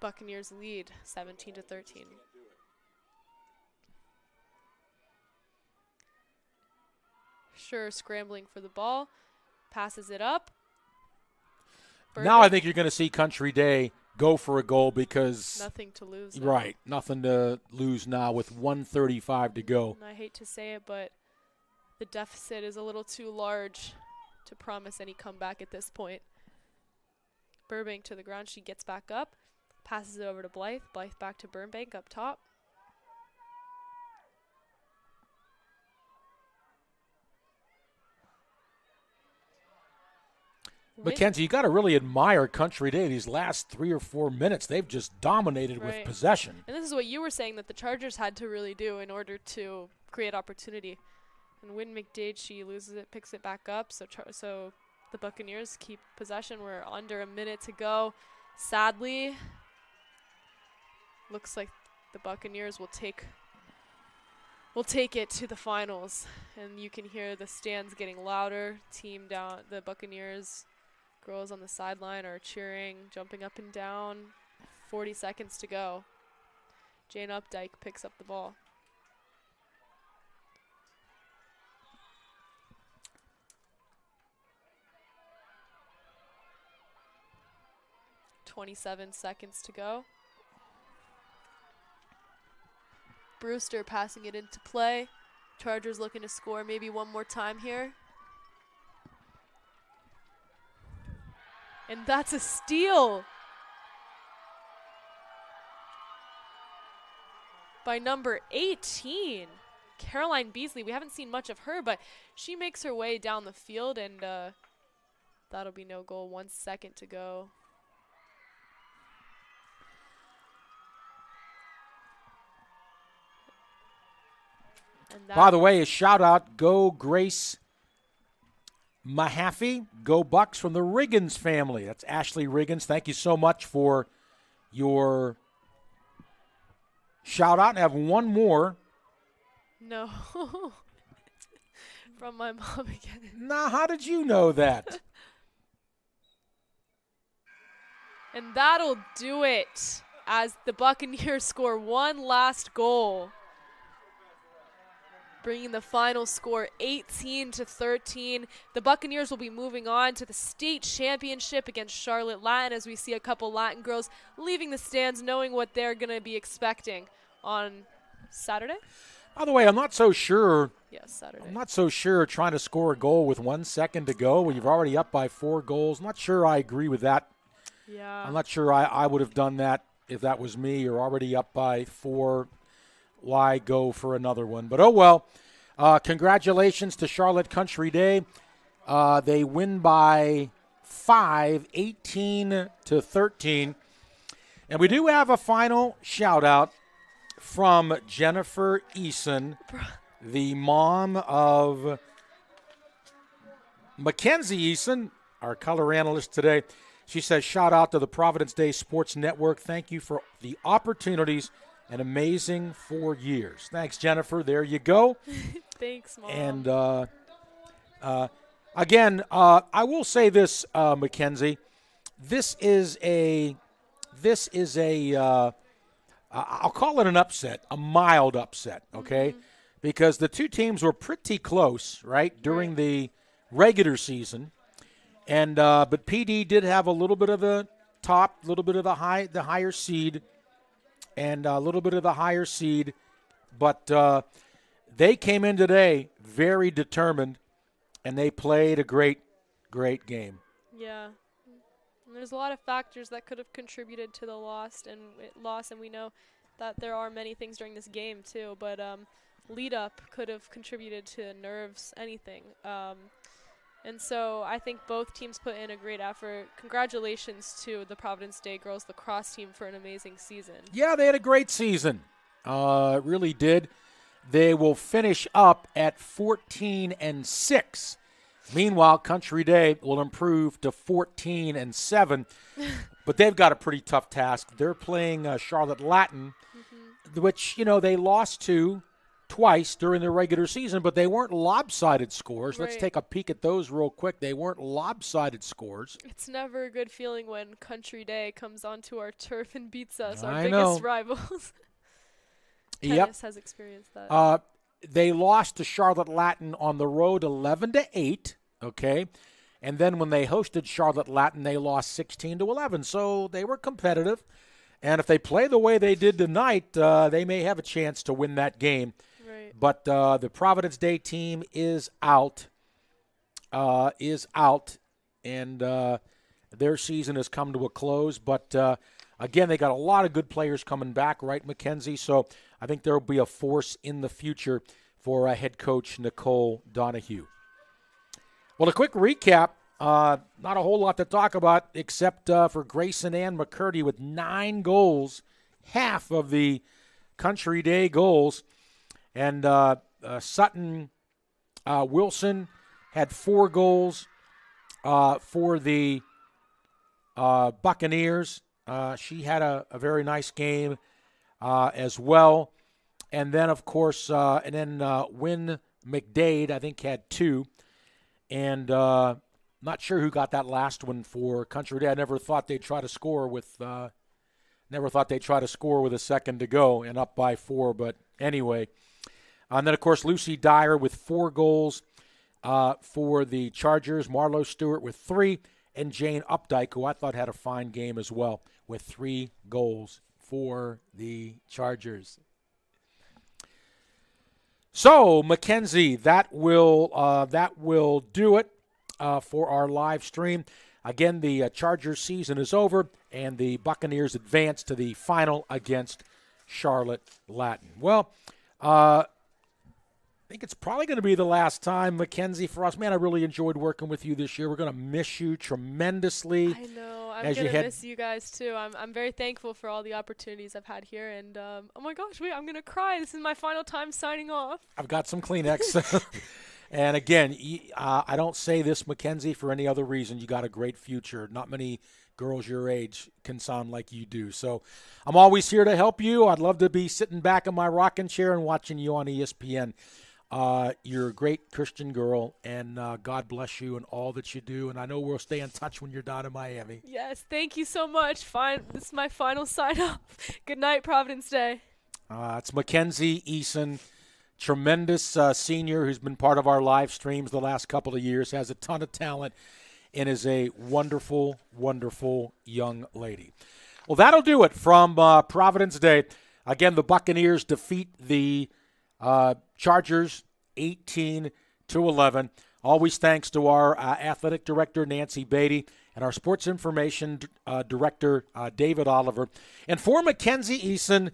Buccaneers lead 17-13. Scher scrambling for the ball. Passes it up. Now I think you're going to see Country Day go for a goal because nothing to lose now. Right, nothing to lose now with 1:35 to go. And I hate to say it, but the deficit is a little too large to promise any comeback at this point. Burbank to the ground. She gets back up. Passes it over to Blythe. Blythe back to Burbank up top. Mackenzie, you got to really admire Country Day these last 3 or 4 minutes. They've just dominated with possession. And this is what you were saying that the Chargers had to really do in order to create opportunity. And Wynn McDade, she loses it, picks it back up. So the Buccaneers keep possession. We're under a minute to go. Sadly, looks like the Buccaneers will take it to the finals. And you can hear the stands getting louder. Team down, the Buccaneers girls on the sideline are cheering, jumping up and down. 40 seconds to go. Jane Updike picks up the ball. .27 seconds to go. Brewster passing it into play. Chargers looking to score maybe one more time here. And that's a steal by number 18, Caroline Beasley. We haven't seen much of her, but she makes her way down the field, and that'll be no goal. 1 second to go. By the way, a shout out, go Grace Mahaffey, go Bucks from the Riggins family. That's Ashley Riggins. Thank you so much for your shout out. And I have one more. No. From my mom again. Now, how did you know that? And that'll do it as the Buccaneers score one last goal, bringing the final score 18-13. The Buccaneers will be moving on to the state championship against Charlotte Latin, as we see a couple Latin girls leaving the stands knowing what they're going to be expecting on Saturday. By the way, I'm not so sure. Yes, Saturday. I'm not so sure trying to score a goal with 1 second to go when you're already up by 4 goals. I'm not sure I agree with that. Yeah. I'm not sure I would have done that if that was me. You're already up by 4. Why go for another one? But oh well. Congratulations to Charlotte Country Day. They win by 5, 18-13. And we do have a final shout out from Jennifer Eason, the mom of Mackenzie Eason, our color analyst today. She says, shout out to the Providence Day Sports Network. Thank you for the opportunities and amazing 4 years. Thanks, Jennifer. There you go. Thanks, Mom. And again, I will say this, Mackenzie. This is a I'll call it an upset, a mild upset, okay? Mm-hmm. Because the two teams were pretty close, right, during the regular season. And but PD did have a little bit of the top, a little bit of the higher seed, and a little bit of the higher seed. But they came in today very determined, and they played a great, great game. Yeah. There's a lot of factors that could have contributed to the loss, and we know that there are many things during this game too. But lead up could have contributed to nerves, anything. And so I think both teams put in a great effort. Congratulations to the Providence Day girls lacrosse team for an amazing season. Yeah, they had a great season. Really did. They will finish up at 14-6. Meanwhile, Country Day will improve to 14-7. But they've got a pretty tough task. They're playing Charlotte Latin, which, they lost to twice during the regular season, but they weren't lopsided scores. Right. Let's take a peek at those real quick. They weren't lopsided scores. It's never a good feeling when Country Day comes onto our turf and beats us, our biggest rivals. Tennis has experienced that. They lost to Charlotte Latin on the road 11-8, okay? And then when they hosted Charlotte Latin, they lost 16-11. So they were competitive. And if they play the way they did tonight, they may have a chance to win that game. Right. But the Providence Day team is out, and their season has come to a close. But, again, they got a lot of good players coming back, right, Mackenzie? So I think there will be a force in the future for head coach Nicole Donahue. Well, a quick recap. Not a whole lot to talk about except for Grayson Ann McCurdy with 9 goals, half of the Country Day goals. And Sutton Wilson had 4 goals for the Buccaneers. She had a very nice game as well. And then, of course, Wynn McDade, I think, had 2. And not sure who got that last one for Country Day. I never thought they'd try to score with a second to go and up by 4. But anyway, and then of course Lucy Dyer with 4 goals for the Chargers. Marlo Stewart with 3, and Jane Updike, who I thought had a fine game as well, with 3 goals for the Chargers. So Mackenzie, that will do it for our live stream. Again, the Chargers season is over, and the Buccaneers advance to the final against Charlotte Latin. Well, I think it's probably going to be the last time, Mackenzie, for us. Man, I really enjoyed working with you this year. We're going to miss you tremendously. I know. I'm going to miss you guys, too. I'm very thankful for all the opportunities I've had here. And, oh, my gosh, I'm going to cry. This is my final time signing off. I've got some Kleenex. And, again, I don't say this, Mackenzie, for any other reason. You got a great future. Not many girls your age can sound like you do. So I'm always here to help you. I'd love to be sitting back in my rocking chair and watching you on ESPN. You're a great Christian girl, and God bless you and all that you do. And I know we'll stay in touch when you're down in Miami. Yes, thank you so much. This is my final sign-off. Good night, Providence Day. It's Mackenzie Eason, tremendous senior who's been part of our live streams the last couple of years, has a ton of talent, and is a wonderful, wonderful young lady. Well, that'll do it from Providence Day. Again, the Buccaneers defeat the Chargers 18-11. Always thanks to our athletic director, Nancy Beatty, and our sports information director, David Oliver. And for Mackenzie Eason,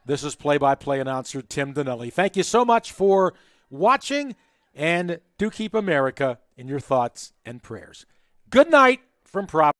this is play-by-play announcer Tim Donnelly. Thank you so much for watching, and do keep America in your thoughts and prayers. Good night from Providence.